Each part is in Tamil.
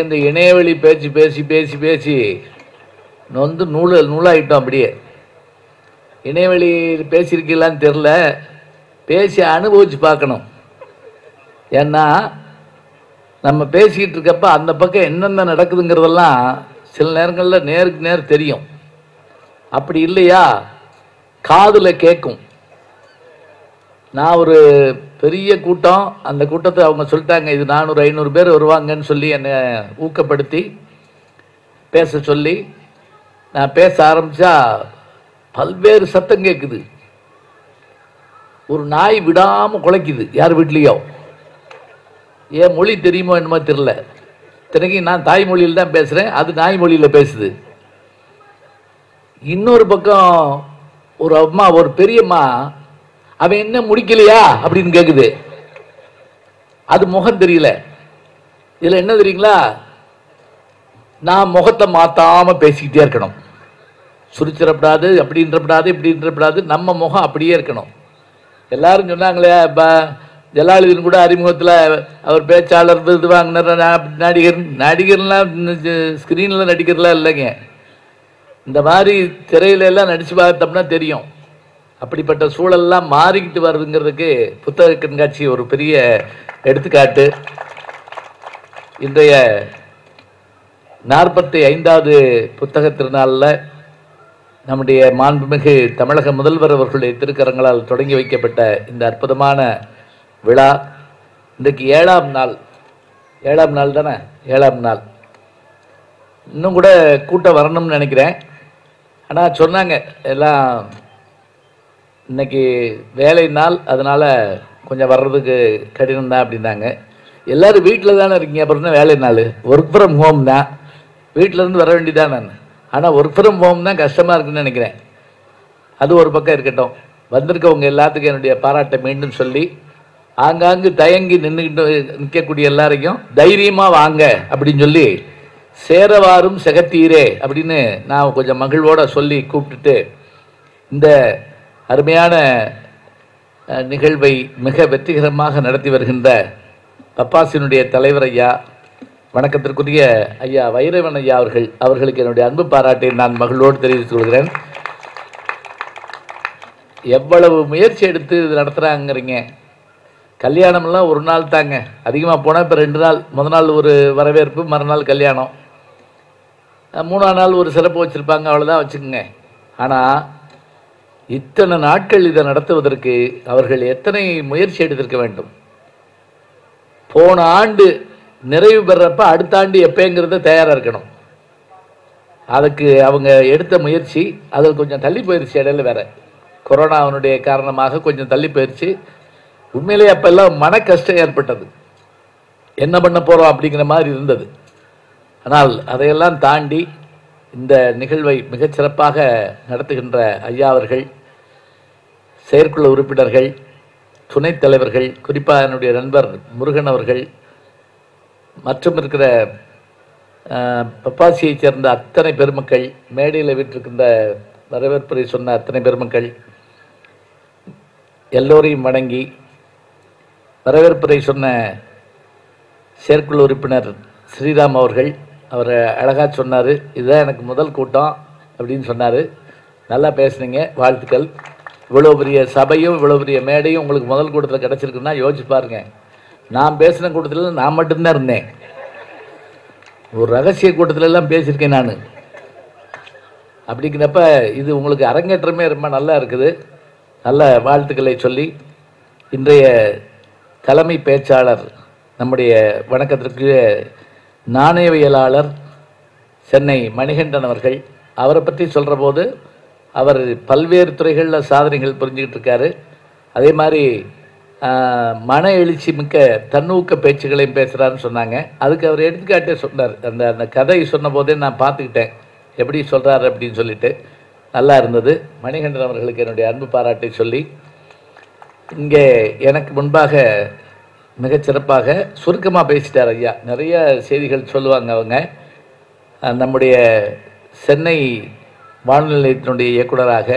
இந்த இணையவழி பேச்சு பேசி பேசி பேசி நொந்து நூலாயிட்டோம். அப்படியே இணையவழி பேசியிருக்கலான்னு தெரில, பேசி அனுபவிச்சு பார்க்கணும். ஏன்னா நம்ம பேசிக்கிட்டு இருக்கப்ப அந்த பக்கம் என்னென்ன நடக்குதுங்கிறதெல்லாம் சில நேரங்களில் நேருக்கு நேர் தெரியும். அப்படி இல்லையா காதில் கேட்கும். நான் ஒரு பெரிய கூட்டம், அந்த கூட்டத்தை அவங்க சொல்லிட்டாங்க, இது 400-500 பேர் வருவாங்கன்னு சொல்லி என்னை ஊக்கப்படுத்தி பேச சொல்லி நான் பேச ஆரம்பித்தா பல்வேறு சத்தம் கேட்குது. ஒரு நாய் விடாமல் குலைக்குது யார் வீட்லேயோ. ஏன் மொழி தெரியுமோ என்னமோ தெரில, இத்தனைக்கும் நான் தாய்மொழியில் தான் பேசுகிறேன், அது நாய் மொழியில் பேசுது. இன்னொரு பக்கம் ஒரு அம்மா, ஒரு பெரியம்மா, அவன் என்ன முடிக்கலையா அப்படின்னு கேட்குது. அது முகம் தெரியல. இதில் என்ன தெரியுங்களா, நான் முகத்தை மாற்றாம பேசிக்கிட்டே இருக்கணும். சுரிச்சிடப்படாது, அப்படின்றப்படாது, இப்படின்றப்படாது, நம்ம முகம் அப்படியே இருக்கணும். எல்லாரும் சொன்னாங்களே, இப்போ ஜலாலுதீன் கூட அறிமுகத்தில் அவர் பேச்சாளர் விருது வாங்கினார், நடிகர்லாம் ஸ்க்ரீனில் நடிக்கிறலாம் இல்லைங்க, இந்த மாதிரி திரையில எல்லாம் நடிச்சு பார்த்தோம்னா தெரியும். அப்படிப்பட்ட சூழல்லாம் மாறிக்கிட்டு வருதுங்கிறதுக்கு புத்தக கண்காட்சி ஒரு பெரிய எடுத்துக்காட்டு. இன்றைய 45வது புத்தக திருநாளில் நம்முடைய மாண்புமிகு தமிழக முதல்வர் அவர்களுடைய திருக்கரங்களால் தொடங்கி வைக்கப்பட்ட இந்த அற்புதமான விழா இன்றைக்கு 7ஆம் நாள். 7ஆம் நாள் தானே? 7ஆம் நாள். இன்னும் கூட கூட்டம் வரணும்னு நினைக்கிறேன். ஆனால் சொன்னாங்க எல்லாம் இன்னைக்கு வேலை நாள், அதனால் கொஞ்சம் வர்றதுக்கு கடினம் தான் அப்படின்னாங்க. எல்லோரும் வீட்டில் தானே இருக்கீங்க, அப்புறம் தான் வேலை நாள். ஒர்க் ஃப்ரம் ஹோம் தான், வீட்டிலேருந்து வர வேண்டியதான் நான். ஆனால் ஒர்க் ஃப்ரம் ஹோம் தான் கஷ்டமாக இருக்குன்னு நினைக்கிறேன். அது ஒரு பக்கம் இருக்கட்டும். வந்திருக்கவங்க எல்லாத்துக்கும் என்னுடைய பாராட்டை மீண்டும் சொல்லி, ஆங்காங்கு தயங்கி நிற்கக்கூடிய எல்லாரையும் தைரியமாக வாங்க அப்படின்னு சொல்லி, சேரவாரும் செகத்தீரே அப்படின்னு நான் கொஞ்சம் மகிழ்வோடு சொல்லி கூப்பிட்டுட்டு இந்த அருமையான நிகழ்வை மிக வெற்றிகரமாக நடத்தி வருகின்ற பப்பாசினுடைய தலைவர் ஐயா, வணக்கத்திற்குரிய ஐயா வைரவன் ஐயா அவர்களுக்கு என்னுடைய அன்பு பாராட்டை நான் மகிழ்வோடு தெரிவித்துக் கொள்கிறேன். எவ்வளவு முயற்சி எடுத்து இது நடத்துகிறாங்கிறீங்க. கல்யாணம்லாம் ஒரு நாள் தாங்க, அதிகமாக போனால் இப்போ 2 நாள். முதல் நாள் ஒரு வரவேற்பு, மறுநாள் கல்யாணம், 3ஆம் நாள் ஒரு சிறப்பு வச்சுருப்பாங்க, அவ்வளோதான் வச்சுக்கோங்க. ஆனால் இத்தனை நாட்கள் இதை நடத்துவதற்கு அவர்கள் எத்தனை முயற்சி எடுத்திருக்க வேண்டும். போன ஆண்டு நிறைவு பெறப்ப அடுத்த ஆண்டு எப்போங்கிறத தயாராக இருக்கணும். அதுக்கு அவங்க எடுத்த முயற்சி அதில் கொஞ்சம் தள்ளி போயிடுச்சு. இடையில வேற கொரோனாவினுடைய காரணமாக கொஞ்சம் தள்ளி போயிடுச்சு. உண்மையிலே அப்பெல்லாம் மன கஷ்டம் ஏற்பட்டது, என்ன பண்ண போகிறோம் அப்படிங்கிற மாதிரி இருந்தது. ஆனால் அதையெல்லாம் தாண்டி இந்த நிகழ்வை மிகச்சிறப்பாக நடத்துகின்ற ஐயா அவர்கள், செயற்குழு உறுப்பினர்கள், துணைத் தலைவர்கள், குறிப்பாக என்னுடைய நண்பர் முருகன் அவர்கள் மற்றும் இருக்கிற பப்பாசியைச் சேர்ந்த அத்தனை பெருமக்கள், மேடையில் விட்டிருக்கின்ற வரவேற்புரை சொன்ன அத்தனை பெருமக்கள் எல்லோரையும் வணங்கி, வரவேற்புரை சொன்ன செயற்குழு உறுப்பினர் ஸ்ரீராம் அவர்கள், அவர் அழகாக சொன்னார், இதுதான் எனக்கு முதல் கூட்டம் அப்படின்னு சொன்னார். நல்லா பேசுனீங்க, வாழ்த்துக்கள். இவ்வளோ பெரிய சபையும் இவ்வளோ பெரிய மேடையும் உங்களுக்கு முதல் கூட்டத்தில் கிடச்சிருக்குன்னா யோசிச்சு பாருங்க. நான் பேசின கூட்டத்தில் நான் மட்டும்தான் இருந்தேன். ஒரு ரகசிய கூட்டத்திலெல்லாம் பேசியிருக்கேன் நான். அப்படிங்கிறப்ப இது உங்களுக்கு அரங்கேற்றமே ரொம்ப நல்லா இருக்குது. நல்ல வாழ்த்துக்களை சொல்லி இன்றைய தலைமை பேச்சாளர் நம்முடைய வணக்கத்திற்கு நாணயவியலாளர் சென்னை மணிகண்டன் அவர்கள், அவரை பற்றி சொல்கிற போது அவர் பல்வேறு துறைகளில் சாதனைகள் புரிஞ்சுக்கிட்டு இருக்காரு. அதே மாதிரி மன எழுச்சி மிக்க தன்னூக்க பேச்சுகளையும் பேசுகிறாருன்னு சொன்னாங்க. அதுக்கு அவர் எடுத்துக்காட்டே சொன்னார். அந்த கதை சொன்ன போதே நான் பார்த்துக்கிட்டேன் எப்படி சொல்கிறாரு அப்படின்னு சொல்லிட்டு நல்லா இருந்தது. மணிகண்டன் அவர்களுக்கு என்னுடைய அன்பு பாராட்டை சொல்லி, இங்கே எனக்கு முன்பாக மிகச்சிறப்பாக சுருக்கமாக பேசிட்டார் ஐயா. நிறைய செய்திகள் சொல்லுவாங்க அவங்க. நம்முடைய சென்னை வானொலி நிலையத்தினுடைய இயக்குநராக,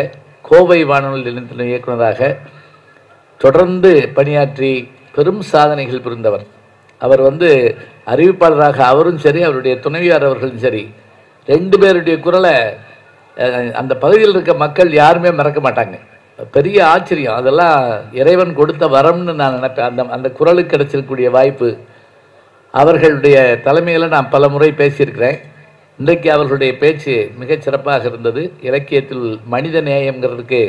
கோவை வானொலி நிலையத்தினுடைய இயக்குநராக தொடர்ந்து பணியாற்றி பெரும் சாதனைகள் புரிந்தவர். அவர் அறிவிப்பாளராக அவரும் சரி, அவருடைய துணைவியார் அவர்களும் சரி, 2 பேருடைய குரலை அந்த பகுதியில் இருக்க மக்கள் யாருமே மறக்க மாட்டாங்க. பெரிய ஆச்சரியம். அதெல்லாம் இறைவன் கொடுத்த வரம்னு நான் நினைப்பேன். அந்த குரலுக்கு கிடைச்சிருக்கக்கூடிய வாய்ப்பு. அவர்களுடைய தலைமையில் நான் பல முறை பேசியிருக்கிறேன். இன்றைக்கு அவர்களுடைய பேச்சு மிகச் சிறப்பாக இருந்தது. இலக்கியத்தில் மனித நேயம்ங்கிறதுக்கு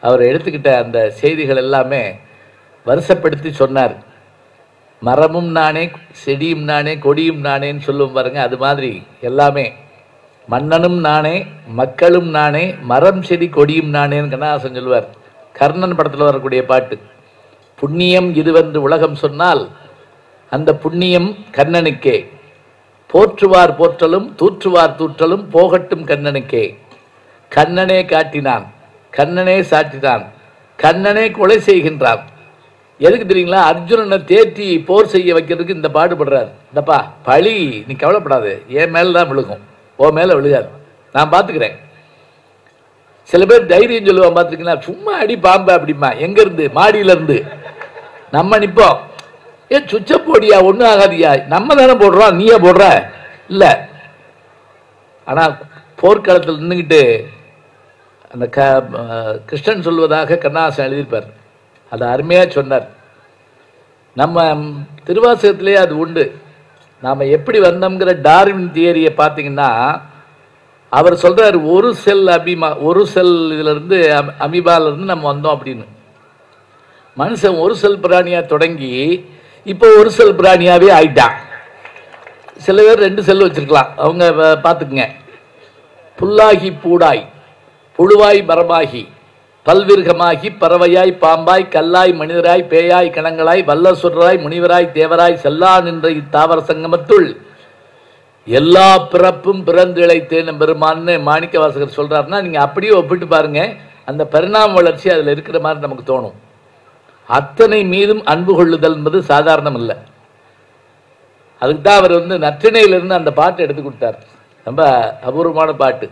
அவர் எடுத்துக்கிட்ட அந்த செய்திகள் எல்லாமே வருஷப்படுத்தி சொன்னார். மரமும் நானே, செடியும் நானே, கொடியும் நானேன்னு சொல்லுவோம் பாருங்க, அது மாதிரி எல்லாமே மன்னனும் நானே, மக்களும் நானே, மரம் செடி கொடியும் நானேன்னு கண்ணதாசன் சொல்லுவார். கர்ணன் படத்தில் வரக்கூடிய பாட்டு. புண்ணியம் இதுவென்று உலகம் சொன்னால் அந்த புண்ணியம் கண்ணனுக்கே, போற்றுவார் போற்றலும் தூற்றுவார் தூற்றலும் போகட்டும் கண்ணனுக்கே. கண்ணனே காட்டினான், கண்ணனே சாட்டினான், கண்ணனே கொலை செய்கின்றான். எதுக்கு தெரியுங்களா? அர்ஜுனனை தேற்றி போர் செய்ய வைக்கிறதுக்கு இந்த பாடுபடுறார். இந்தப்பா பழி, நீ கவலைப்படாது, என் மேல தான் விழுகும், ஓ மேல விழுகாது, நான் பார்த்துக்கிறேன். சில பேர் தைரியம் சொல்லுவான் பார்த்துருக்கீங்களா? சும்மா அடி பாம்பு அப்படிமா. எங்க இருந்து? மாடியில இருந்து. நம்ம நிற்போம், ஏன் சுச்ச போடியா, ஒன்றும் ஆகாதியா, நம்ம தானே போடுறோம், நீயே போடுற இல்லை. ஆனால் போர்க்காலத்தில் நின்றுக்கிட்டு அந்த கிருஷ்ணன் சொல்வதாக கண்ணதாசன் எழுதியிருப்பார். அதை அருமையாக சொன்னார். நம்ம திருவாசகத்திலே அது உண்டு. நாம் எப்படி வந்தோம்ங்கிற டார்வின் தியரியை பார்த்தீங்கன்னா, அவர் சொல்கிறார், ஒரு செல் இதிலிருந்து அமீபாலிருந்து நம்ம வந்தோம் அப்படின்னு. மனுஷன் ஒரு செல் பிராணியாக தொடங்கி இப்போ ஒரு செல் பிராணியாகவே ஆயிட்டான். சில பேர் 2 செல் வச்சுருக்கலாம், அவங்க பார்த்துக்குங்க. புல்லாகி பூடாய், புழுவாய் மரமாகி, பல்விருகமாகி, பறவையாய் பாம்பாய், கல்லாய் மனிதராய், பேயாய் கணங்களாய், வல்ல சொல்றாய் முனிவராய் தேவராய், செல்லா நின்ற இத்தாவர சங்கமத்துள் எல்லா பிறப்பும் பிறந்து இழைத்தேன் பெருமான்னு மாணிக்க வாசகர் சொல்றாருன்னா, நீங்க அப்படியே ஒப்பிட்டு பாருங்க, அந்த பரிணாம வளர்ச்சி அதில் இருக்கிற மாதிரி நமக்கு தோணும். அத்தனை மீதும் அன்பு கொள்ளுதல் என்பது சாதாரணம் இல்லை. அதுக்கு தான் அவர் நற்றிணையிலிருந்து அந்த பாட்டு எடுத்து கொடுத்தார். ரொம்ப அபூர்வமான பாட்டு.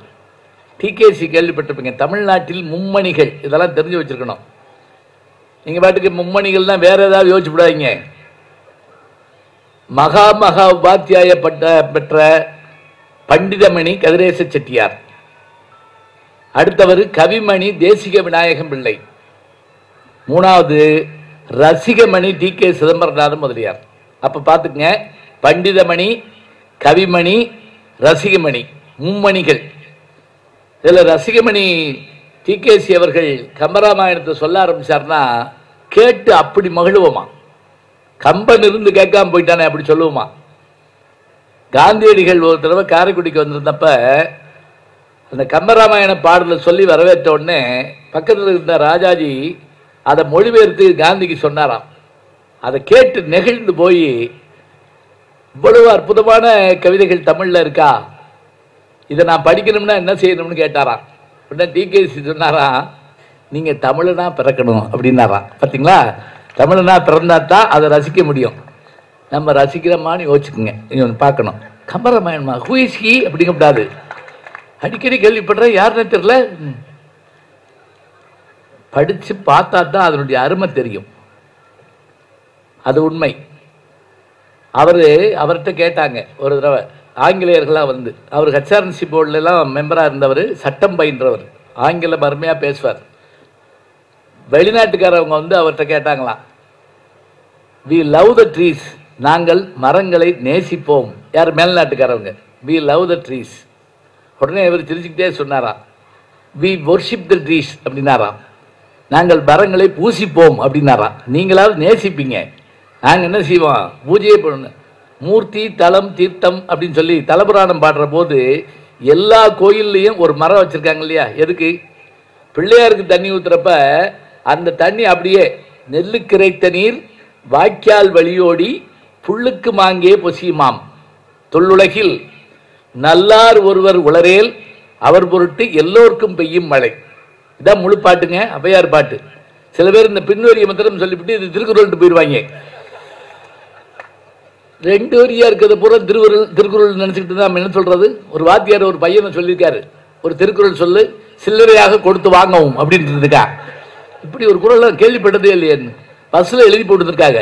டிகேசி கேள்விப்பட்டிருப்பீங்க. தமிழ்நாட்டில் மும்மணிகள், இதெல்லாம் தெரிஞ்சு வச்சிருக்கணும். நீங்க பாட்டுக்கு மும்மணிகள்னா வேற ஏதாவது யோசிச்சு விடாதீங்க. மகா உபாத்தியாய பெற்ற பண்டிதமணி கதிரேச செட்டியார், அடுத்தவர் கவிமணி தேசிக விநாயகம் பிள்ளை, 3வது ரசிகமணி டி.கே. சிதம்பரநாதன் முதலியார். அப்ப பாத்துங்க, பண்டிதமணி, கவிமணி, ரசிகமணி, மும்மணிகள். இதில் ரசிகமணி டி.கே.சி. அவர்கள் கம்பராமாயணத்தை சொல்ல ஆரம்பிச்சார்னா கேட்டு அப்படி மகிழுவோமா. கம்பன் இருந்து கேட்காம போயிட்டானே அப்படி சொல்லுவோமா. காந்தியடிகள் ஒரு தடவை காரைக்குடிக்கு வந்திருந்தப்ப அந்த கம்பராமாயண பாடலை சொல்லி வரவேற்ற உடனே பக்கத்தில் இருந்த ராஜாஜி அதை மொழிபெயர்த்து காந்திக்கு சொன்னாராம். அதை கேட்டு நெகிழ்ந்து போய், இவ்வளவு அற்புதமான கவிதைகள் தமிழ்ல இருக்கா, இதை நான் படிக்கணும்னா என்ன செய்யணும்னு கேட்டாராம். உடனே டி.கே.சி. சொன்னாராம், நீங்க தமிழனா பிறக்கணும் அப்படின்னாராம். பார்த்தீங்களா, தமிழனா பிறந்தா தான் அதை ரசிக்க முடியும். நம்ம ரசிக்கிறோமான்னு யோசிச்சுக்குங்க, நீங்க பார்க்கணும். கம்பராமாயணமா ஹூஇஸ்கி அப்படிங்க கூடாது. அடிக்கடி கேள்விப்படுறேன், யாருன்னு தெரியல. படிச்சு பார்த்தா தான் அதனுடைய அருமை தெரியும். அது உண்மை. அவர்கிட்ட கேட்டாங்க ஒரு தடவை, ஆங்கிலேயர்களாக அவர் ஹெச்ஆர்என்சி போர்டுலாம் மெம்பராக இருந்தவர், சட்டம் பயின்றவர், ஆங்கிலம் அருமையாக பேசுவார். வெளிநாட்டுக்காரவங்க அவர்கிட்ட கேட்டாங்களாம், வி லவ் த ட்ரீஸ், நாங்கள் மரங்களை நேசிப்போம். யார்? மேல்நாட்டுக்காரவங்க. We love the trees. உடனே இவர் சிரிச்சுக்கிட்டே சொன்னாராம், வி வொர்ஷிப் த ட்ரீஸ் அப்படின்னாராம். நாங்கள் மரங்களை பூசிப்போம் அப்படின்னாராம். நீங்களாவது நேசிப்பீங்க, நாங்கள் என்ன செய்வோம், பூஜையே பண்ணணும். மூர்த்தி தலம் தீர்த்தம் அப்படின்னு சொல்லி தலபுராணம் பாடுற போது எல்லா கோயில்லையும் ஒரு மரம் வச்சிருக்காங்க இல்லையா? எதுக்கு? பிள்ளையாருக்கு தண்ணி ஊத்துறப்ப அந்த தண்ணி அப்படியே நெல்லுக்கு இறைத்த நீர் வாய்க்கால் வழியோடி புல்லுக்கு மாங்கே பொசியுமாம், தொல்லுலகில் நல்லார் ஒருவர் உளரேல் அவர் பொருட்டு எல்லோருக்கும் பெய்யும் மழை. இதான் முழு பாட்டுங்க, ஔவையார் பாட்டு. சில பேர் இந்த பின்வரிய மந்திரம் சொல்லிவிட்டு இது திருக்குறள் போயிடுவாங்க. 2 வரியா இருக்கிறத பூரா திருக்குறள் நினைச்சுக்கிட்டு தான் நம்ம என்ன சொல்றது. ஒரு வாத்தியார் ஒரு பையனை சொல்லியிருக்காரு, ஒரு திருக்குறள் சொல்லு சில்லறையாக கொடுத்து வாங்கவும் அப்படின்றதுக்கா. இப்படி ஒரு குறள் கேள்விப்பட்டதே இல்லையேன்னு பஸ்ல எழுதி போட்டுருக்காங்க.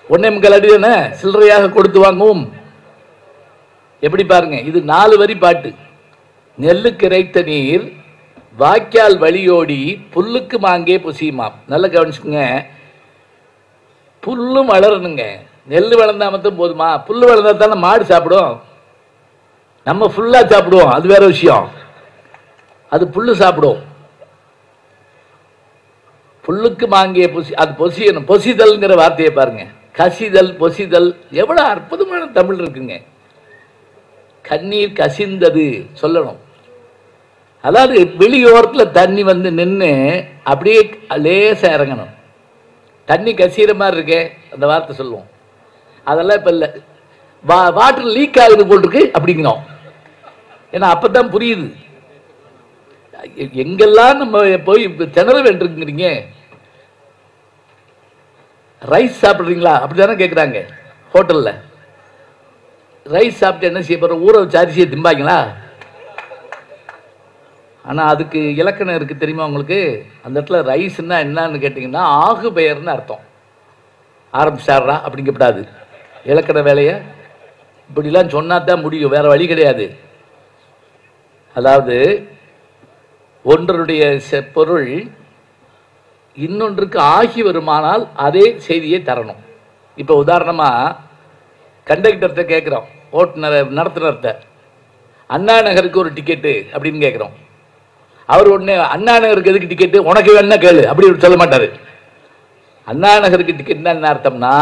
1.25 அடி தானே சில்லறையாக கொடுத்து வாங்குவோம். எப்படி பாருங்க, இது 4 வரி பாட்டு. நெல்லுக்கு இறைத்த நீர் வாய்க்கால் வழியோடி புல்லுக்கு மாங்கே புசியுமாம். நல்லா கவனிச்சுங்க, புல்லும் வளரணுங்க. நெல் வளர்ந்தா மட்டும் போதுமா? புல்லு வளர்ந்தா தானே மாடு சாப்பிடும். நம்ம ஃபுல்லா சாப்பிடுவோம், அது வேற விஷயம். அது புல்லு சாப்பிடும். புல்லுக்கு மாங்கே புசி, அது பொசியணும். பொசிதல்ங்கிற வார்த்தையை பாருங்க, கசிதல் பொசிதல், எவ்வளவு அற்புதமான தமிழ் இருக்குங்க. கண்ணீர் கசிந்தது சொல்லணும். அதாவது வெளியோரத்தில் தண்ணி வந்து நின்று அப்படியே லேசாக இறங்கணும். தண்ணி கசிகிற மாதிரி இருக்கே, அந்த வார்த்தை சொல்லுவோம். அதெல்லாம் இப்போ இல்லை. வாட்டர் லீக் ஆகுது போல் இருக்கு அப்படிங்கிறோம். ஏன்னா அப்பதான் புரியுது. எங்கெல்லாம் நம்ம போய் திணற வேண்டியிருக்குங்கிறீங்க. ரைஸ் சாப்பிட்றீங்களா அப்படிதானே கேட்குறாங்க ஹோட்டலில். ரைஸ் சாப்பிட்டு என்ன செய்ய போகிறோம்? ஊற வச்சு அரிசியை திம்பாங்களா? ஆனால் அதுக்கு இலக்கணம் இருக்குது தெரியுமா உங்களுக்கு? அந்த இடத்துல ரைஸ்ன்னா என்னன்னு கேட்டிங்கன்னா ஆகு பெயர்னு அர்த்தம். ஆரம்பிச்சாரா அப்படிங்கப்படாது. இலக்கண வேலையை இப்படிலாம் சொன்னா தான் முடியும், வேற வழி கிடையாது. அதாவது ஒன்றுடைய பொருள் இன்னொன்றுக்கு ஆகி வருமானால் அதே செய்தியை தரணும். இப்போ உதாரணமாக கண்டக்டர்கிட்ட கேட்குறோம், ஓட்டுநர் நடத்துனர்கிட்ட, அண்ணா நகருக்கு ஒரு டிக்கெட்டு அப்படின்னு கேட்குறோம். அவர் உடனே அண்ணா நகருக்கு எதுக்கு டிக்கெட்டு, உனக்கு வேணா கேளு அப்படி சொல்ல மாட்டார். அண்ணா நகருக்கு டிக்கெட்னா என்ன அர்த்தம்னா,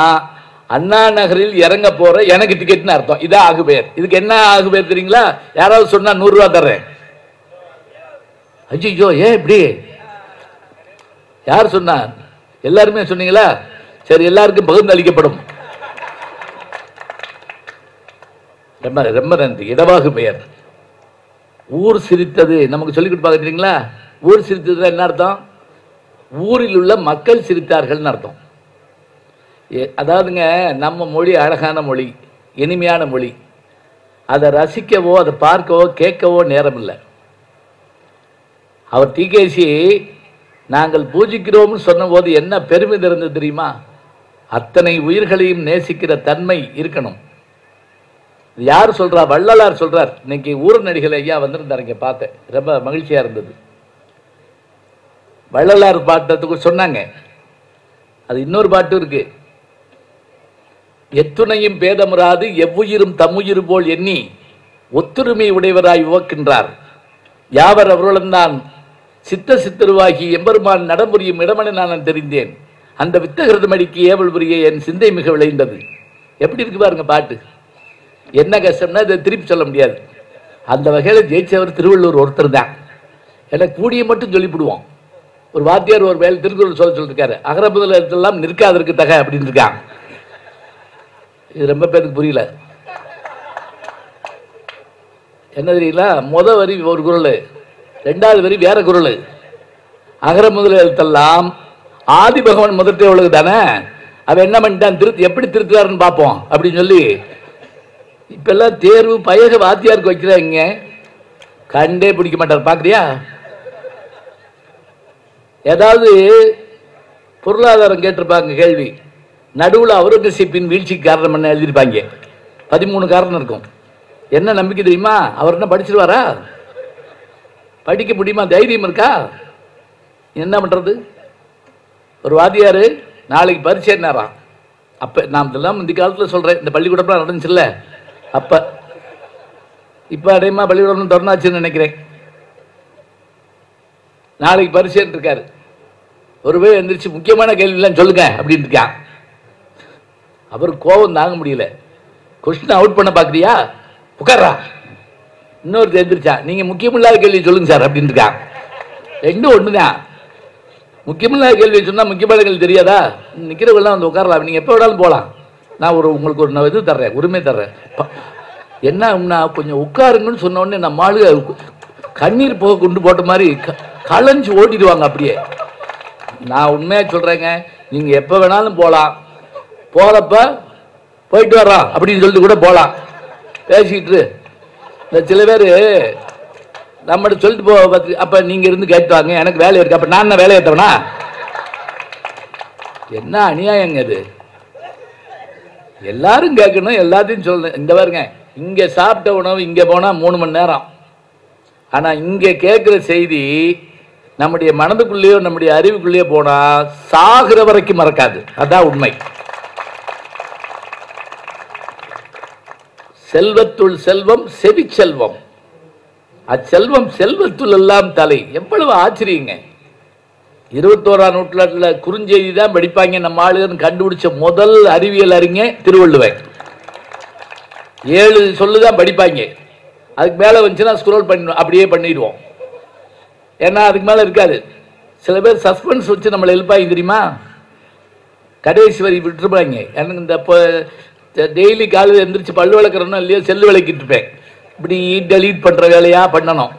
அண்ணா நகரில் இறங்க போற எனக்கு டிக்கெட்னு அர்த்தம். இதான் ஆகு பெயர். இதுக்கு என்ன ஆகு பெயர் தெரியுங்களா? யாராவது சொன்னா 100 ரூபா தர்றேன். ஐயோ ஏன் இப்படி? யார் சொன்னா? எல்லாருமே சொன்னீங்களா? சரி, எல்லாருக்கும் பகிர்ந்து அளிக்கப்படும். ரொம்ப ரொம்ப நன்றி. இடவாகு பெயர். ஊர் சிரித்தது நமக்கு சொல்லிக் கொடுப்பாங்க தெரியுங்களா? ஊர் சிரித்தது என்ன அர்த்தம்? ஊரில் உள்ள மக்கள் சிரித்தார்கள்னு அர்த்தம். அதாவதுங்க, நம்ம மொழி அழகான மொழி, இனிமையான மொழி. அதை ரசிக்கவோ அதை பார்க்கவோ கேட்கவோ நேரம் இல்லை. அவர் டிகேசி நாங்கள் பூஜிக்கிறோம்னு சொன்னபோது என்ன பெருமிதம் இருந்தது தெரியுமா? அத்தனை உயிர்களையும் நேசிக்கிற தன்மை இருக்கணும். யார் சொல்றா? வள்ளலார் சொல்றார். இன்னைக்கு ஊரநடிகள் ஐயா வந்திருந்தார், இங்க பார்த்தேன், ரொம்ப மகிழ்ச்சியா இருந்தது. வள்ளலார் பாட்டத்துக்கு சொன்னாங்க. அது இன்னொரு பாட்டு இருக்கு. எத்துணையும் பேதமுறாது எவ்வுயிரும் தம்முயிர் போல் எண்ணி ஒத்துரிமை உடையவராய் உவக்கின்றார். யாவர் அவர்களும் சித்த சித்தருவாகி எம்பெருமான் நடமுறியும் இடமனை நான் தெரிந்தேன். அந்த வித்தகிருதம் அடிக்கு ஏவல் புரிய என் சிந்தை மிக விளைந்தது. எப்படி இருக்கு பாருங்க பாட்டு. என்ன கஷ்டம்னா இதை திருப்பி சொல்ல முடியாது. அந்த வகையில் ஜெயிச்சவர் திருவள்ளுவர் ஒருத்தர் தான். ஏன்னா கூடிய மட்டும் சொல்லிவிடுவோம். ஒரு வாத்தியார் ஒரு வேலை திருக்குறள் சொல்லிருக்காரு, அகர முதல் எழுத்தெல்லாம் நிற்காதற்கு தக அப்படின்னு இருக்காங்க. இது ரொம்ப பேருக்கு புரியல. என்ன தெரியல, முத வரி ஒரு குறள், 2வது வரி வேற குறள். அகர முதல் எழுத்தெல்லாம் ஆதி பகவான் முதற்றே உலகு தானே. அவன் என்ன பண்ணிட்டான், எப்படி திருத்துறாருன்னு பார்ப்போம் அப்படின்னு சொல்லி இப்பெல்லாம் தேர்வு பயக வாத்தியாருக்கு வைக்கிறாங்க. கண்டே பிடிக்க மாட்டார். பார்க்குறியா? ஏதாவது பொருளாதாரம் கேட்டிருப்பாங்க கேள்வி, நடுவில் அவுரங்கசீப்பின் வீழ்ச்சிக்கு காரணம் என்ன எழுதியிருப்பாங்க. 13 காரணம் இருக்கும். என்ன நம்பிக்கை தெரியுமா? அவர் என்ன படிச்சிருவாரா? படிக்க முடியுமா? தைரியம் இருக்கா? என்ன பண்றது? ஒரு வாத்தியார் நாளைக்கு பரீட்சை நேரம். அப்போ நான் இதெல்லாம் இந்த காலத்தில் சொல்கிறேன், இந்த பள்ளிக்கூடம்லாம் நடந்துச்சுல்ல அப்போ. இப்போ அடையமா பள்ளிக்கூடம் திறந்தாச்சுன்னு நினைக்கிறேன். நாளைக்கு பரீட்சைன்னு இருக்காரு. ஒரு பேர் எந்திரிச்சு முக்கியமான கேள்விலாம் சொல்லுங்க அப்படின்னு இருக்கான். அவர் கோபம் தாங்க முடியல. கொஸ்டின் அவுட் பண்ண பார்க்குறியா, உட்கார்றா. இன்னொருத்தர் எந்திரிச்சான், நீங்கள் முக்கியமில்லாத கேள்வி சொல்லுங்க சார் அப்படின்னு இருக்கான். ரெண்டும் ஒன்று தான். முக்கியமில்லாத கேள்வி சொன்னால் முக்கியமான கேள்வி தெரியாதா? நிற்கிறவங்களாம் வந்து உட்காரலாம், நீங்கள் எப்போ வேணாலும் போகலாம். நான் உங்களுக்கு ஒரு இது தர்றேன், உரிமை தர்றேன். என்ன கொஞ்சம் உட்காருங்கன்னு சொன்ன உடனே நம்ம ஆளு கண்ணீர் போக கொண்டு போட்ட மாதிரி களைஞ்சு ஓட்டிடுவாங்க அப்படியே. நான் உண்மையாக சொல்கிறேங்க, நீங்கள் எப்போ வேணாலும் போகலாம். போகிறப்ப போயிட்டு வர்றோம் அப்படின்னு சொல்லிட்டு கூட போகலாம். பேசிக்கிட்டு இந்த சில பேர் நம்மகிட்ட சொல்லிட்டு போ, அப்போ நீங்கள் இருந்து கேட்டுவாங்க எனக்கு வேலை இருக்கு. அப்போ நான் வேலையை ஏற்றவனா? என்ன அநியாயங்க இது. எல்லாரும் கேட்கணும், எல்லாத்தையும் சொல்லணும். இந்த பாருங்க, இங்க சாப்பிட்ட உணவு இங்க போனா 3 மணி நேரம். ஆனா இங்க கேட்கிற செய்தி நம்முடைய மனதுக்குள்ளேயோ நம்முடைய அறிவுக்குள்ளேயோ போனா சாகிற வரைக்கும் மறக்காது. அதான் உண்மை. செல்வத்துள் செல்வம் செவி செல்வம், அச்செல்வம் செல்வத்துள் எல்லாம் தலை. எவ்வளவு ஆச்சரியங்க. 21ஆம் நூற்றாண்டுல குறுஞ்செய்தி தான் படிப்பாங்க நம்ம ஆளுன்னு கண்டுபிடிச்ச முதல் அறிவியல் அறிஞர் திருவள்ளுவர். 7 சொல்லுதான் படிப்பாங்க. அதுக்கு மேல வந்துச்சுன்னா ஸ்க்ரோல் பண்ணி அப்படியே பண்ணிடுவோம். ஏன்னா அதுக்கு மேல இருக்காது. சில பேர் சஸ்பென்ஸ் வச்சு நம்மளை எழுப்பாங்க தெரியுமா, கடைசி வரி விட்டுருப்பாங்க. எனக்கு இந்த டெய்லி காலையில் எந்திரிச்சு பல்லு விளக்குறோன்னா இல்லையோ செல்லு விளக்கிட்டு இருப்பேன். இப்படி டெலீட் பண்ற வேலையா பண்ணணும்.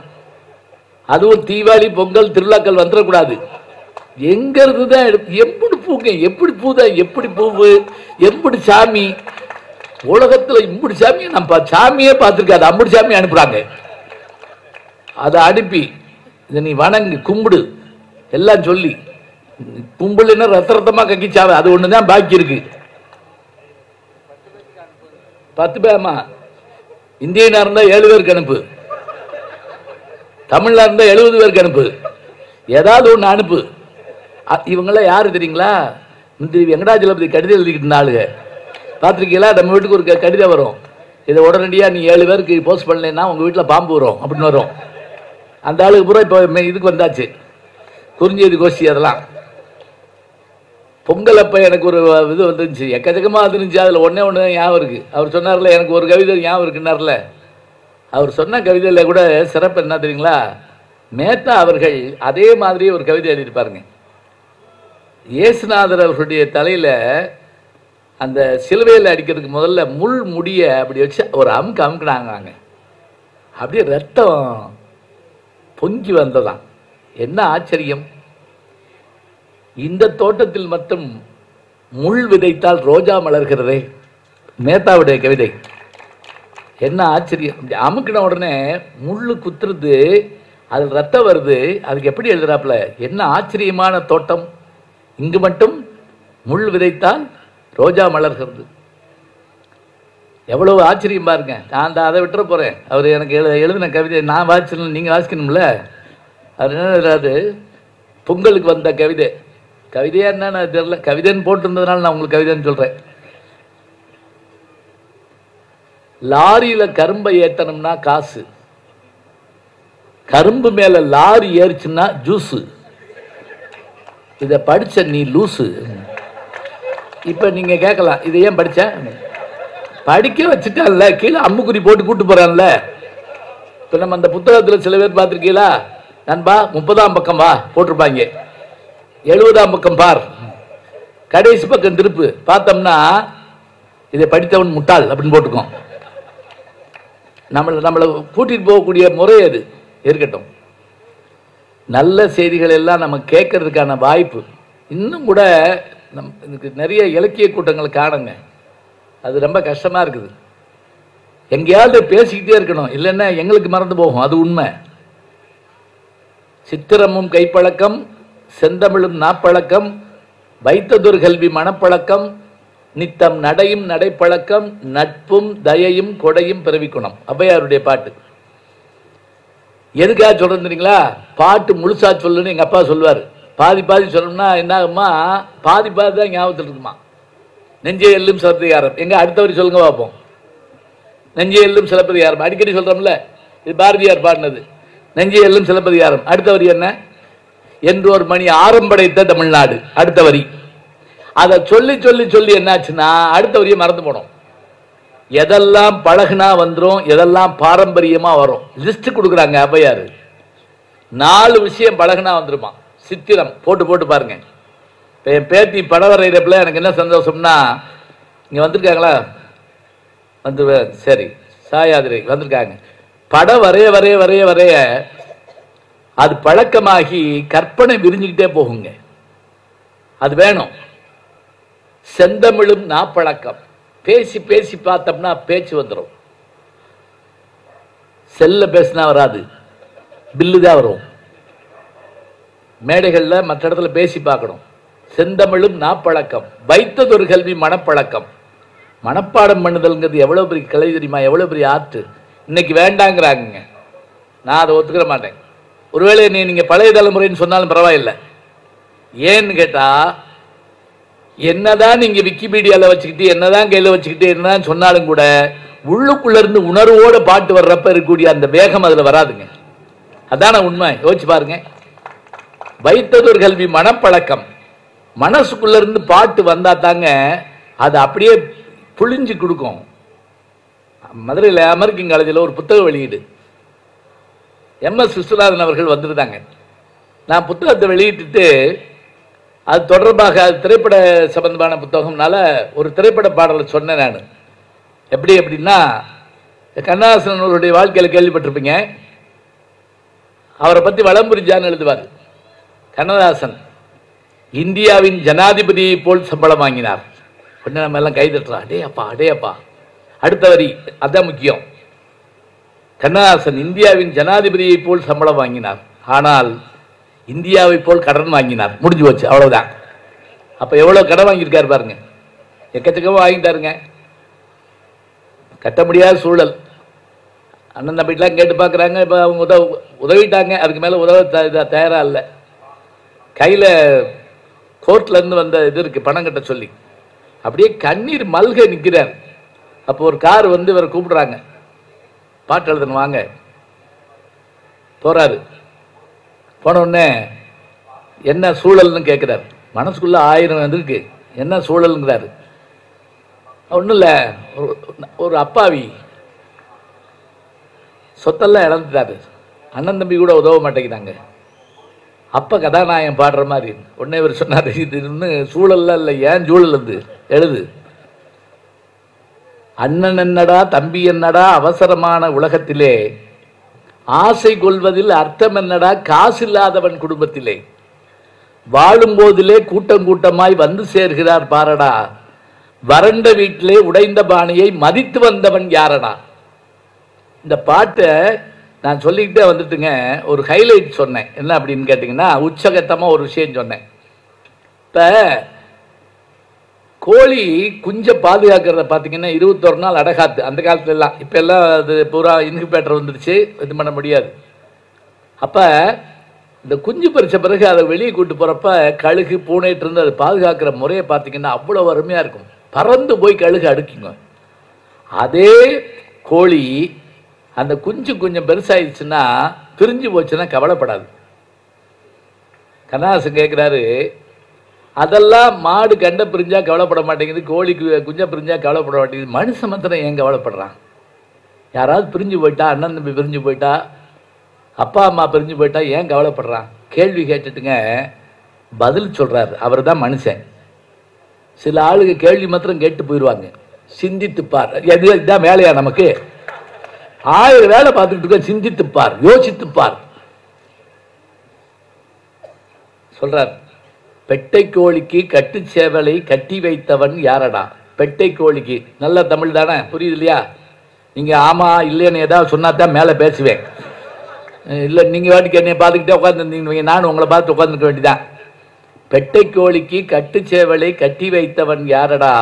அதுவும் தீபாவளி பொங்கல் திருவிழாக்கள் வந்துடக்கூடாது. எங்க இருந்துதான் எப்படி பூங்க, எப்படி பூதான், எப்படி பூவு, எப்படி சாமி. உலகத்துல இப்படி சாமியை நம்ம சாமியே பார்த்துருக்காது. அப்படி சாமி அனுப்புறாங்க. அதை அனுப்பி இதை நீ வணங்கு கும்பிடு எல்லாம் சொல்லி கும்பிடுன்னா ரத்த ரத்தமா கக்கிச்சாவே. அது ஒண்ணுதான் பாக்கி இருக்கு. 10 பேமா இந்தியனா இருந்தா 7 பேருக்கு அனுப்பு, தமிழ்ல இருந்தா 70 பேருக்கு அனுப்பு, ஏதாவது ஒண்ணு அனுப்பு. இவங்கெல்லாம் யாரு தெரியுங்களா? வெங்கடாஜலபதி கடிதம் எழுதிக்கிட்டு இருந்த ஆளுங்க. பார்த்துருக்கீங்களா? நம்ம வீட்டுக்கு ஒரு கடிதம் வரும். இதை உடனடியாக நீ 7 பேருக்கு போஸ்ட் பண்ணலன்னா உங்க வீட்டில் பாம்பு வரும் அப்படின்னு வரும். அந்த ஆளுக்கு பூரா இப்போ இதுக்கு வந்தாச்சு, குறுஞ்செய்தி கோஷ்டி. அதெல்லாம் பொங்கல் அப்போ எனக்கு ஒரு இது வந்துருந்துச்சு, எக்கச்சக்கமாக வந்துருந்துச்சு. அதில் ஒன்றே ஒன்று ஞாபகம் இருக்குது. அவர் சொன்னார்ல, எனக்கு ஒரு கவிதை ஞாபகம் இருக்குன்னார்ல. அவர் சொன்ன கவிதையில் கூட சிறப்பு என்ன தெரியுங்களா? மேத்தா அவர்கள் அதே மாதிரியே ஒரு கவிதை எழுதியிருப்பாருங்க. இயேசுநாதர் அவர்களுடைய தலையில் அந்த சிலுவையில் அடிக்கிறதுக்கு முதல்ல முள் முடிய அப்படி வச்சு ஒரு அமுக்குனாங்க. அப்படியே ரத்தம் பொங்கி வந்ததான். என்ன ஆச்சரியம்! இந்த தோட்டத்தில் மட்டும் முள் விதைத்தால் ரோஜா மலர்கிறதே, மேத்தாவுடைய கவிதை. என்ன ஆச்சரியம்! அமுக்கின உடனே முள்ளு குத்துறது, அதில் ரத்தம் வருது. அதுக்கு எப்படி எழுதுறாப்புல, என்ன ஆச்சரியமான தோட்டம், இங்கு மட்டும் முள் விதைத்தால் ரோஜா மலர்கிறது. எவ்வளவு ஆச்சரியம் பாருங்க. நான் அதை விட்டுற போறேன். அவர் எனக்கு எழுதின கவிதை நான் வாசிக்கணும், நீங்க வாசிக்கணும்ல. அவர் என்ன எழுதுறாரு, பொங்கலுக்கு வந்த கவிதை. கவிதையா என்னன்னு தெரியல, கவிதைன்னு போட்டிருந்ததுனால நான் உங்களுக்கு கவிதைன்னு சொல்றேன். லாரியில கரும்பை ஏத்தணும்னா காசு, கரும்பு மேல லாரி ஏறிச்சுன்னா ஜூஸு. இதை படிச்ச நீ லூசு. இப்ப நீங்க கேட்கலாம், இதை ஏன் படிச்ச? படிக்க வச்சுட்டான்ல, கீழே அம்முக்குறி போட்டு கூட்டு போறான்ல. இப்ப நம்ம அந்த புத்தகத்துல சில பேர் பார்த்திருக்கீங்களா, நண்பா 30ஆம் பக்கம் வா போட்டிருப்பாங்க, 70ஆம் பக்கம் பார், கடைசி பக்கம் திருப்பு. பார்த்தோம்னா இதை படித்தவன் முட்டாள் அப்படின்னு போட்டுக்கோம். நம்மளை கூட்டிட்டு போகக்கூடிய முறை அது இருக்கட்டும். நல்ல செய்திகள் எல்லாம் நம்ம கேட்கறதுக்கான வாய்ப்பு இன்னும் கூட இதுக்கு நிறைய இலக்கிய கூட்டங்களை காணுங்க. அது ரொம்ப கஷ்டமா இருக்குது. எங்கேயாவது பேசிக்கிட்டே இருக்கணும், இல்லைன்னா எங்களுக்கு மறந்து போகும். அது உண்மை. சித்திரமும் கைப்பழக்கம், செந்தமிழும் நாப்பழக்கம், வைத்ததொரு கல்வி மனப்பழக்கம், நித்தம் நடையும் நடைப்பழக்கம், நட்பும் தயையும் கொடையும் பிறவிக்குணம். ஔவையாருடைய பாட்டு. எதுக்காக சொல்றது தெரியுங்களா? பாட்டு முழுசா சொல்லுன்னு எங்க அப்பா சொல்லுவார். பாதி பாதி சொல்லணும்னா என்ன ஆகுமா, பாதி பாதி தான் ஞாபகத்தில் இருக்குமா. நெஞ்சே எல்லும் சிலப்பதிகாரம், எங்க அடுத்த வரி சொல்லுங்க பார்ப்போம். நெஞ்சே எல்லும் சிலப்பதிகாரம் அடிக்கடி சொல்றோம்ல, இது பாரதியார் பாடினது. நெஞ்சே எல்லும் சிலப்பதிகாரம், அடுத்த வரி என்ன? என்று ஒரு மணி ஆரம்படைத்த தமிழ்நாடு, அடுத்த வரி. அதை சொல்லி சொல்லி சொல்லி என்னாச்சுன்னா அடுத்த வரியை மறந்து போனோம். எதெல்லாம் பழகுனா வந்துடும், எதெல்லாம் பாரம்பரியமா வரும். லிஸ்ட் கொடுக்குறாங்க ஔவையார். 4 விஷயம் பழகுனா வந்துருமா. சித்திரம் போட்டு போட்டு பாருங்க. இப்போ என் பேத்தி படம் வரைகிறப்பல எனக்கு என்ன சந்தோஷம்னா, இங்கே வந்திருக்காங்களா? வந்துருவேன். சரி, சாயாதிரை வந்திருக்காங்க. படம் வரைய வரைய வரைய வரைய அது பழக்கமாகி கற்பனை விரிஞ்சுக்கிட்டே போகுங்க. அது வேணும். செந்தமிழும் நாப்பழக்கம், பேசி பேசி பார்த்தோம்னா பேச்சு வந்துடும். செல்ல பேசினா வராது, பில்லு தான் வரும். மேடைகளில் மற்ற இடத்துல பேசி பார்க்கணும். செந்தமிழும் நாப்பழக்கம், வைத்ததொரு கல்வி மனப்பழக்கம், மனப்பாடம் பண்ணுதல்ங்கிறது எவ்வளோ பெரிய கலை தெரியுமா, எவ்வளோ பெரிய ஆர்ட். இன்னைக்கு வேண்டாங்கிறாங்க, நான் அதை ஒத்துக்கிற மாட்டேன். ஒருவேளை நீங்கள் பழைய தலைமுறைன்னு சொன்னாலும் பரவாயில்லை. ஏன்னு கேட்டால், என்னதான் நீங்கள் விக்கிபீடியாவில் வச்சுக்கிட்டு என்னதான் கையில் வச்சுக்கிட்டு என்னதான் சொன்னாலும் கூட உள்ளுக்குள்ள இருந்து உணர்வோடு பாட்டு வர்றப்ப இருக்கக்கூடிய அந்த வேகம் அதில் வராதுங்க. அதான உண்மை. யோசிச்சு பாருங்க. வைத்ததொரு கல்வி மனப்பழக்கம். மனசுக்குள்ள இருந்து பாட்டு வந்தா தாங்க அது அப்படியே புழிஞ்சு கொடுக்கும். மதுரையில் அமெரிக்கன் காலேஜில் ஒரு புத்தக வெளியீடு, MS விஸ்வநாதன் அவர்கள் வந்திருந்தாங்க. நான் புத்தகத்தை வெளியிட்டு அது தொடர்பாக அது திரைப்பட சம்பந்தமான புத்தகம்னால ஒரு திரைப்பட பாடலை சொன்னேன் நான். எப்படி அப்படின்னா, கண்ணதாசன் அவருடைய வாழ்க்கையில் கேள்விப்பட்டிருப்பீங்க. அவரை பற்றி வளம்புரிஞ்சான்னு எழுதுவார். கண்ணதாசன் இந்தியாவின் ஜனாதிபதியை போல் சம்பளம் வாங்கினார். கொஞ்சம் நம்ம எல்லாம் கைதட்டுறோம், அடே அப்பா அடே அப்பா. அடுத்த வரி அதான் முக்கியம். கண்ணதாசன் இந்தியாவின் ஜனாதிபதியை போல் சம்பளம் வாங்கினார், ஆனால் இந்தியாவை போல் கடன் வாங்கினார். முடிஞ்சு போச்சு, அவ்வளவுதான். அப்ப எவ்வளவு கடன் வாங்கியிருக்காரு பாருங்க. எக்கச்சக்கமாக வாங்கிட்டாருங்க. கட்ட முடியாத சூழல். அண்ணன் தம்பிலாம் கேட்டு பார்க்குறாங்க. இப்போ அவங்க உதவிட்டாங்க, அதுக்கு மேலே உதவ தயாராக இல்லை. கையில் கோர்ட்லேருந்து வந்த இது இருக்குது, பணம் கட்ட சொல்லி. அப்படியே கண்ணீர் மல்க நிற்கிறார். அப்போ ஒரு கார் வந்து இவரை கூப்பிடுறாங்க, பாட்டு எழுதணும் வாங்க. போகிறாரு. போனோடனே என்ன சூழல்னு கேட்குறாரு. மனசுக்குள்ளே 1000 இருக்கு. என்ன சூழலுங்கிறாரு. ஒன்றும் இல்லை, ஒரு அப்பாவி சொத்தெல்லாம் இழந்துட்டாரு. அண்ணன் தம்பி கூட உதவ மாட்டேங்கிறாங்க. அப்போ கதாநாயகன் பாடுற மாதிரி. உடனே இவர் சொன்னார், இது இன்னும் சூழல்லாம் இல்லை, ஏன் சூழல் வந்து எழுது. அண்ணன் என்னடா தம்பி என்னடா அவசரமான உலகத்திலே, ஆசை கொள்வதில் அர்த்தம் என்னடா காசு இல்லாதவன் குடும்பத்திலே, வாழும் போதிலே கூட்டம் கூட்டமாய் வந்து சேர்கிறார் பாரடா, வறண்ட வீட்டிலே உடைந்த பானையை மதித்து வந்தவன் யாரடா. இந்த பாட்டை நான் சொல்லிக்கிட்டே வந்துட்டுங்க. ஒரு ஹைலைட் சொன்னேன். என்ன அப்படின்னு கேட்டிங்கன்னா, உச்சகட்டமாக ஒரு விஷயம் சொன்னேன். இப்போ கோழி குஞ்சை பாதுகாக்கிறத பார்த்தீங்கன்னா 21 நாள் அடகாத்து. அந்த காலத்துல எல்லாம், இப்போ எல்லாம் அது பூரா இன்குபேட்டர் வந்துருச்சு, இது பண்ண முடியாது. அப்போ இந்த குஞ்சு பறித்த பிறகு அதை வெளியே கூட்டு போகிறப்ப கழுகு பூனைட்டு இருந்து அதை பாதுகாக்கிற முறையை பார்த்தீங்கன்னா அவ்வளோ அருமையாக இருக்கும். பறந்து போய் கழுகு அடுக்குங்க. அதே கோழி அந்த குஞ்சு கொஞ்சம் பெருசாயிடுச்சுன்னா, பிரிஞ்சு போச்சுன்னா கவலைப்படாது. கண்ணதாசன் கேட்குறாரு, அதெல்லாம் மாடு கண்ட பிரிஞ்சா கவலைப்பட மாட்டேங்குது, கோழிக்கு குஞ்ச பிரிஞ்சா கவலைப்பட மாட்டேங்குது, மனுஷன் மாத்திரம் ஏன் கவலைப்படுறான்? யாராவது பிரிஞ்சு போயிட்டா, அண்ணன் தம்பி பிரிஞ்சு போயிட்டா, அப்பா அம்மா பிரிஞ்சு போயிட்டா ஏன் கவலைப்படுறான்? கேள்வி கேட்டுட்டுங்க பதில் சொல்றாரு. அவர் தான் மனுஷன். சில ஆளுங்க கேள்வி மாத்திரம் கேட்டு போயிடுவாங்க. சிந்தித்துப்பார், இதுதான் வேலையா நமக்கு? 1000 வேலை பார்த்துட்டு இருக்க. சிந்தித்துப்பார், யோசித்துப்பார் சொல்றார். பெட்டை கோழிக்கு கட்டு சேவலை கட்டி வைத்தவன் யாரடா? பெட்டை கோழிக்கு நல்ல தமிழ் தானே, புரியுது இல்லையா? நீங்க ஆமா இல்லைன்னு ஏதாவது சொன்னா தான் மேலே பேசுவேன். இல்லை நீங்க வாட்டிக்கு என்னை பார்த்துக்கிட்டே உட்காந்துருந்தீங்க, நானும் உங்களை பார்த்து உட்காந்துருக்க வேண்டியதான். பெட்டை கோழிக்கு கட்டு சேவலை கட்டி வைத்தவன் யாரடா?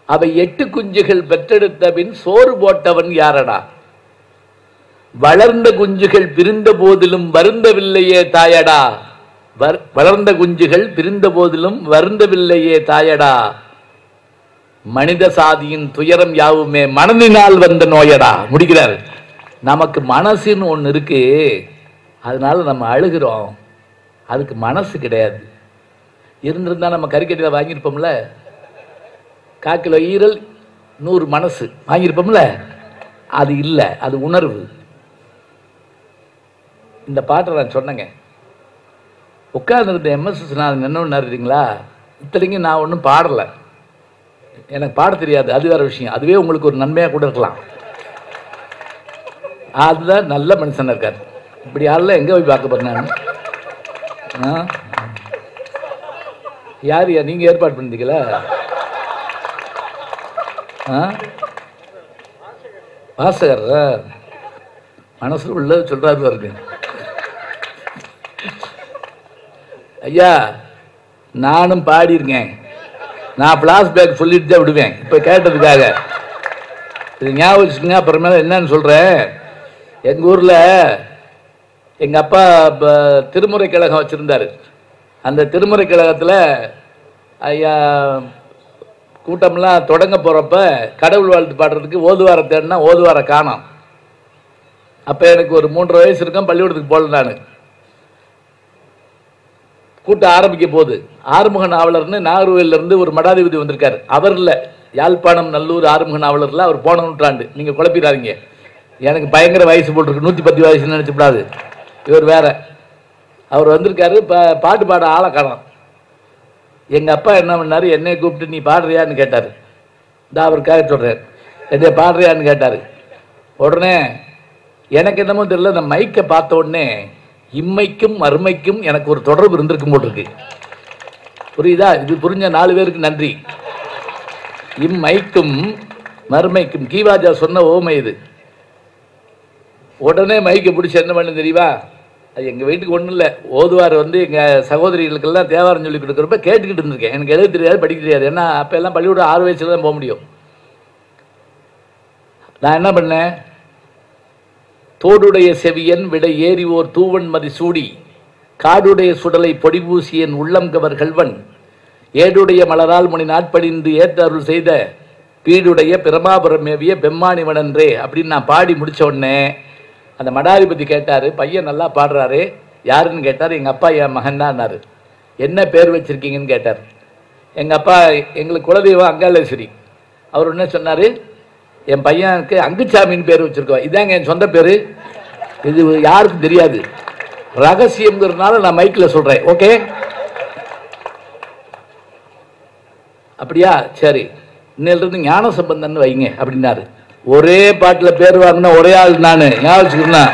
அவை 8 குஞ்சுகள் பெற்றெடுத்த பின் சோறு போட்டவன் யாரடா? வளர்ந்த குஞ்சுகள் பிரிந்த போதிலும் வருந்தவில்லையே தாயடா. வளர்ந்த குஞ்சுகள் பிரிந்த போதிலும் வருந்தவில்லையே தாயடா. மனித சாதியின் துயரம் யாவுமே மனதினால் வந்த நோயடா. முடிக்கிறார். நமக்கு மனசுன்னு ஒன்று இருக்கு, அதனால நம்ம அழுகிறோம். அதுக்கு மனசு கிடையாது. இருந்திருந்தா நம்ம கறிக்கடையில் வாங்கியிருப்போம்ல. 1/4 கிலோ ஈரல் 100 மனசு வாங்கியிருப்போம்ல. அது இல்லை, அது உணர்வு. இந்த பாட்டை நான் சொன்னேங்க. உட்கார்ந்துருந்த MS விஸ்வநாதன் என்ன பண்ணாருங்களா, இத்தனைக்கும் நான் ஒன்றும் பாடலை, எனக்கு பாட தெரியாது, அது வேற விஷயம். அதுவே உங்களுக்கு ஒரு நன்மையாக கூட இருக்கலாம். அதுதான் நல்ல மனுஷன் இருக்கார். இப்படி யாரெல்லாம் எங்கே போய் பார்க்க போறேன் நான்? யார் நீங்க ஏற்பாடு பண்ணிட்டீங்களா? வாசகர் மனசுல உள்ளது சொல்றாரு பாருங்க. ஐயா நானும் பாடியிருக்கேன், நான் ஃப்ளாஷ்பேக் சொல்லிட்டு தான் விடுவேன். இப்போ கேட்டதுக்காக இது ஞாபகம் வச்சுக்கோங்க. அப்புறமேல என்னன்னு சொல்கிறேன். எங்கள் ஊரில் எங்கள் அப்பா திருமுறை கழகம் வச்சுருந்தார். அந்த திருமுறை கழகத்தில் ஐயா கூட்டம்லாம் தொடங்க போகிறப்ப கடவுள் வாழ்த்து பாடுறதுக்கு ஓதுவார தேடினா ஓதுவார காணோம். அப்போ எனக்கு ஒரு 3.5 வயசு இருக்கும். பள்ளிக்கூடத்துக்கு போகல. நான் கூட்டம் ஆரம்பிக்க போகுது. ஆறுமுக நாவலர்னு நாகர்கோவிலிருந்து ஒரு மடாதிபதி வந்திருக்காரு. அவர் இல்லை, யாழ்ப்பாணம் நல்லூர் ஆறுமுக நாவலர்ல அவர் போன நூற்றாண்டு. நீங்கள் குழப்பிடாதீங்க. எனக்கு பயங்கர வயசு போட்டிருக்கு, 110 வயசுன்னு நினச்சிக்கூடாது. இவர் வேற. அவர் வந்திருக்காரு. பாட்டு பாட ஆளை காணோம். எங்கள் அப்பா என்ன பண்ணார், என்னை கூப்பிட்டு நீ பாடுறியான்னு கேட்டார். இந்த அவருக்காக சொல்கிறேன், என்னை பாடுறியான்னு கேட்டார். உடனே எனக்கு என்னமோ தெரியல, அந்த மைக்கை பார்த்த உடனே இம்மைக்கும் மறுமைக்கும் எனக்கு ஒரு தொடர்பு இருந்திருக்கும் போட்டிருக்கு. புரியுதா? இது புரிஞ்ச 4 பேருக்கு நன்றி. இம்மைக்கும் மறுமைக்கும் கீவாஜா சொன்ன ஓமை இது. உடனே மைக்கை பிடிச்சி என்ன பண்ணு தெரியுமா? அது எங்கள் வீட்டுக்கு ஒன்றும் இல்லை, ஓதுவார் எங்கள் சகோதரிகளுக்கெல்லாம் தேவாரம் சொல்லி கொடுக்குறப்ப கேட்டுக்கிட்டு இருந்திருக்கேன். எனக்கு எழுத தெரியாது, படிக்க தெரியாது. ஏன்னா அப்போ எல்லாம் பள்ளிக்கூடம் 6 வயசுல தான் போக முடியும். நான் என்ன பண்ணேன், தோடுடைய செவியன் விடை ஏறி ஓர் தூவன் மதி சூடி காடுடைய சுடலை பொடிபூசியன் உள்ளம் கவர் கல்வன் ஏடுடைய மலரால் மணி நாட்படிந்து ஏற்ற அருள் செய்த பீடுடைய பிரமாபுரம் மேவிய பெம்மானிவனன்றே அப்படின்னு நான் பாடி முடித்த உடனே அந்த மடாதிபதி கேட்டார், பையன் நல்லா பாடுறாரு, யாருன்னு கேட்டார். எங்கள் அப்பா என் மகன் தான்னாரு. என்ன பேர் வச்சுருக்கீங்கன்னு கேட்டார். எங்கள் அப்பா எங்களுக்கு குலதெய்வம் அங்காளேஸ்வரி. அவர் என்ன சொன்னார், என் பையனுக்கு அங்குச்சாமின்னு பேர் வச்சுருக்கோம். இதாங்க என் சொந்த பேர், இது யாருக்கும் தெரியாது, ரகசியம்ங்கிறதுனால நான் மைக்கில் சொல்கிறேன். ஓகே, அப்படியா? சரி, இன்னிலிருந்து ஞான சம்பந்தன்னு வைங்க அப்படின்னாரு. ஒரே பாட்டில் பேர் வாங்கினா ஒரே ஆள் நான், ஞாபகம் வச்சுக்கணும்.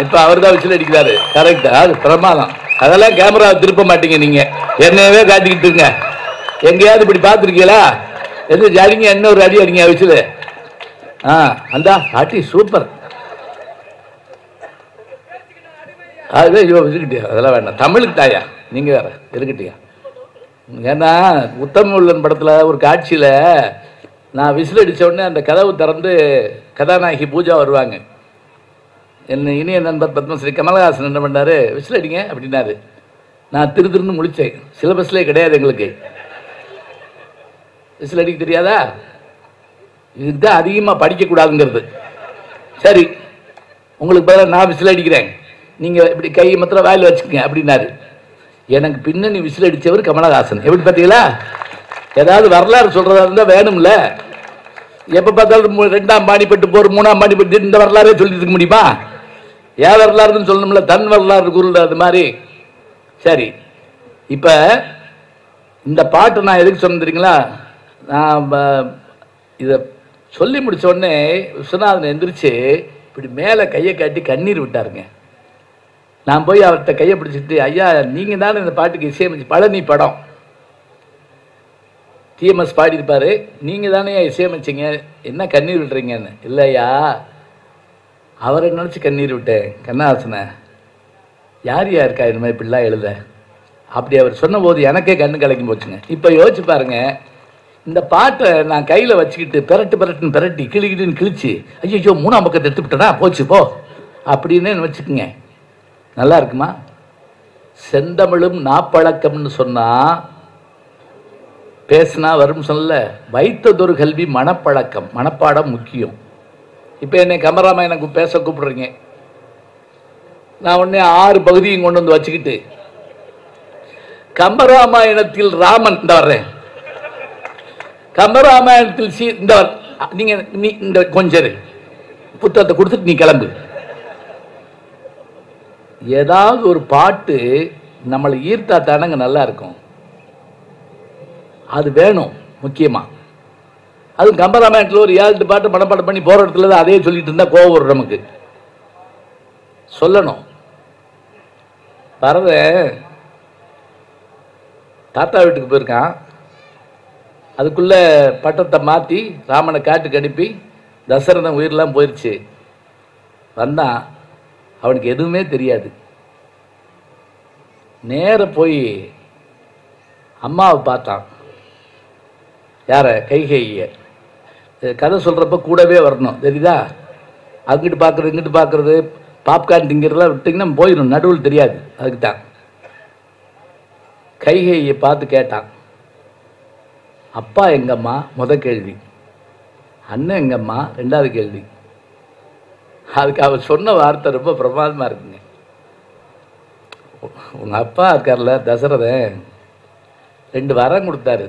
இப்போ அவர் தான் விசில் அடிக்கிறாரு. கரெக்டா? அது பிரமாதம். அதெல்லாம் கேமரா திருப்ப மாட்டீங்க, நீங்கள் என்னையவே காட்டிக்கிட்டுருங்க. எங்கேயாவது இப்படி பார்த்துருக்கீங்களா? எது ஜாடிங்க, என்ன ஒரு அடி அடிங்க விசில். அந்த ஆட்டி சூப்பர். அதுதான் ஐயோ விசுக்கிட்டியா, அதெல்லாம் வேண்டாம். தமிழுக்கு தாயா நீங்கள் வேற இருக்கட்டியா. ஏன்னா உத்தம படத்தில் ஒரு காட்சியில் நான் விசில் அடித்த உடனே அந்த கதவு திறந்து கதாநாயகி பூஜா வருவாங்க. என் இனிய நண்பர் பத்மஸ்ரீ கமலஹாசன் என்ன பண்ணார், விசில் அடிங்க அப்படின்னாரு. நான் திருன்னு முழிச்சேன். சிலபஸ்லேயே கிடையாது எங்களுக்கு விசில் அடிக்க தெரியாதா? இதுதான் அதிகமாக படிக்கக்கூடாதுங்கிறது. சரி, உங்களுக்கு பதிலாக நான் விசில் அடிக்கிறேன், நீங்கள் இப்படி கை மாத்திரம் வாயில் வச்சுக்கோங்க அப்படின்னாரு. எனக்கு பின்னணி விசில் அடித்தவர் கமலஹாசன். எப்படி பார்த்தீங்களா? ஏதாவது வரலாறு சொல்கிறதா இருந்தால் வேணும்ல. எப்போ பார்த்தாலும் 2ஆம் பாணிப்பட்டு போர் 3ஆம் பாணிப்பட்டு இந்த வரலாறே சொல்லிட்டு இருக்க முடியுமா? ஏன் வரலாறுன்னு சொல்லணும்ல, தன் வரலாறு குரல் அது மாதிரி. சரி, இப்போ இந்த பாட்டு நான் எதுக்கு சொன்னேன் தெரியுங்களா? நான் இதை சொல்லி முடித்த உடனே விஸ்வநாதன் எந்திரிச்சு இப்படி மேலே கையை காட்டி கண்ணீர் விட்டாருங்க. நான் போய் அவர்கிட்ட கையை பிடிச்சிட்டு, ஐயா நீங்கள் தானே இந்த பாட்டுக்கு இசையமைச்சு, பழனி படம் டிஎம்எஸ் பாடியிருப்பார், நீங்கள் தானே இசையமைச்சிங்க, என்ன கண்ணீர் விட்டுறீங்கன்னு. இல்லையா, அவரை நினச்சி கண்ணீர் விட்டேன், கண்ணாசனை. யார் இருக்கா இந்த மாதிரி இப்படிலாம் எழுத அப்படி அவர் சொன்னபோது எனக்கே கண்ணு கலக்கி போச்சுங்க. இப்போ யோசிச்சு பாருங்க, இந்த பாட்டை நான் கையில் வச்சுக்கிட்டு பெரட்டுன்னு பெரட்டி கிளிக்கிட்டுன்னு கிழிச்சு ஐயோ 3ஆம் பக்கத்தை எடுத்து விட்டனா போச்சு போ அப்படின்னு வச்சுக்கோங்க, நல்லா இருக்குமா? செந்தமிழும் நாப்பழக்கம்னு சொன்னால் பேசினா வரும் சொல்ல, வைத்ததொரு கல்வி மனப்பழக்கம், மனப்பாடம் முக்கியம். இப்போ என்னை கமராமா எனக்கு பேச கூப்பிடுறீங்க, நான் உடனே 6 பகுதியும் கொண்டு வந்து வச்சுக்கிட்டு கம்பராமாயணத்தில் ராமன் இந்த வர்றேன், கம்பராமாயணத்தில் இந்த நீங்க நீ இந்த கொஞ்சம் புத்தகத்தை கொடுத்துட்டு நீ கிளம்பு. ஏதாவது ஒரு பாட்டு நம்மளை ஈர்த்தா தானங்க நல்லா இருக்கும். அது வேணும் முக்கியமா. அது கம்பராமாயணத்தில் ஒரு 7 பாட்டு மனப்பாடம் பண்ணி போற இடத்துல தான் அதே சொல்லிட்டு இருந்தா கோவம் வரும் நமக்கு. சொல்லணும். பரவ தாத்தா வீட்டுக்கு போயிருக்கான், அதுக்குள்ள பட்டத்தை மாற்றி ராமனை காட்டுக்கு அனுப்பி தசரதன் உயிரெலாம் போயிடுச்சு. வந்தான், அவனுக்கு எதுவுமே தெரியாது. நேர போய் அம்மாவை பார்த்தான். யார? கைகேயிய. கதை சொல்கிறப்ப கூடவே வரணும், தெரியுதா? அங்கிட்டு பார்க்குறது இங்கிட்டு பார்க்குறது, பாப்கார்ன் திங்கிறதுலாம் விட்டிங்கன்னா போயிடும், நடுவில் தெரியாது. அதுக்கு தான் கைகேயியை பார்த்து கேட்டான், அப்பா எங்கம்மா? முதல் கேள்வி. அண்ணன் எங்கம்மா? ரெண்டாவது கேள்வி. அதுக்கு அவர் சொன்ன வார்த்தை ரொம்ப பிரமாதமாக இருக்குங்க. உங்கள் அப்பா இருக்கார்ல தசரதன், 2 வரம் கொடுத்தாரு.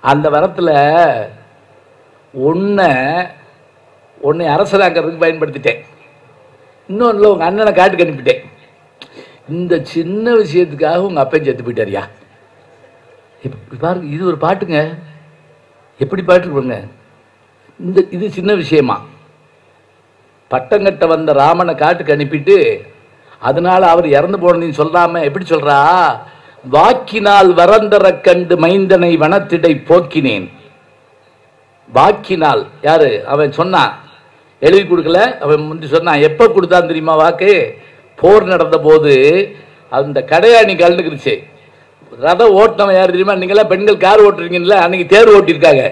அந்த வரத்தில் ஒன்றை அரசராக்கிறதுக்கு பயன்படுத்திட்டேன், இன்னொன்றில் உங்கள் அண்ணனை காட்டுக்கு அனுப்பிட்டேன். இந்த சின்ன விஷயத்துக்காக உங்கள் அப்பையும் செத்து போயிட்டாரியா? பாருங்க, இது ஒரு பாட்டுங்க. எப்படி பாட்டுருப்பாங்க? இது சின்ன விஷயமா? பட்டங்கட்ட வந்த ராமனை காட்டுக்கு அனுப்பிட்டு அதனால அவர் இறந்து போனதுன்னு சொல்லாம எப்படி சொல்றா? வாக்கினால் வரந்தர கண்டு மைந்தனை வனத்திடை போக்கினேன். வாக்கினால் யாரு? அவன் சொன்னான், எழுதி கொடுக்கல. அவன் முந்தி சொன்னான். எப்ப கொடுத்தான் தெரியுமா வாக்கு? போர் நடந்த போது அந்த கடையாணி கலந்துக்கிருச்சு. ரதம் ஓட்டினவன் யார் தெரியுமா? நீங்களாம் பெண்கள் கார் ஓட்டுறீங்கல்ல, அன்னைக்கு தேர் ஓட்டிருக்காங்க.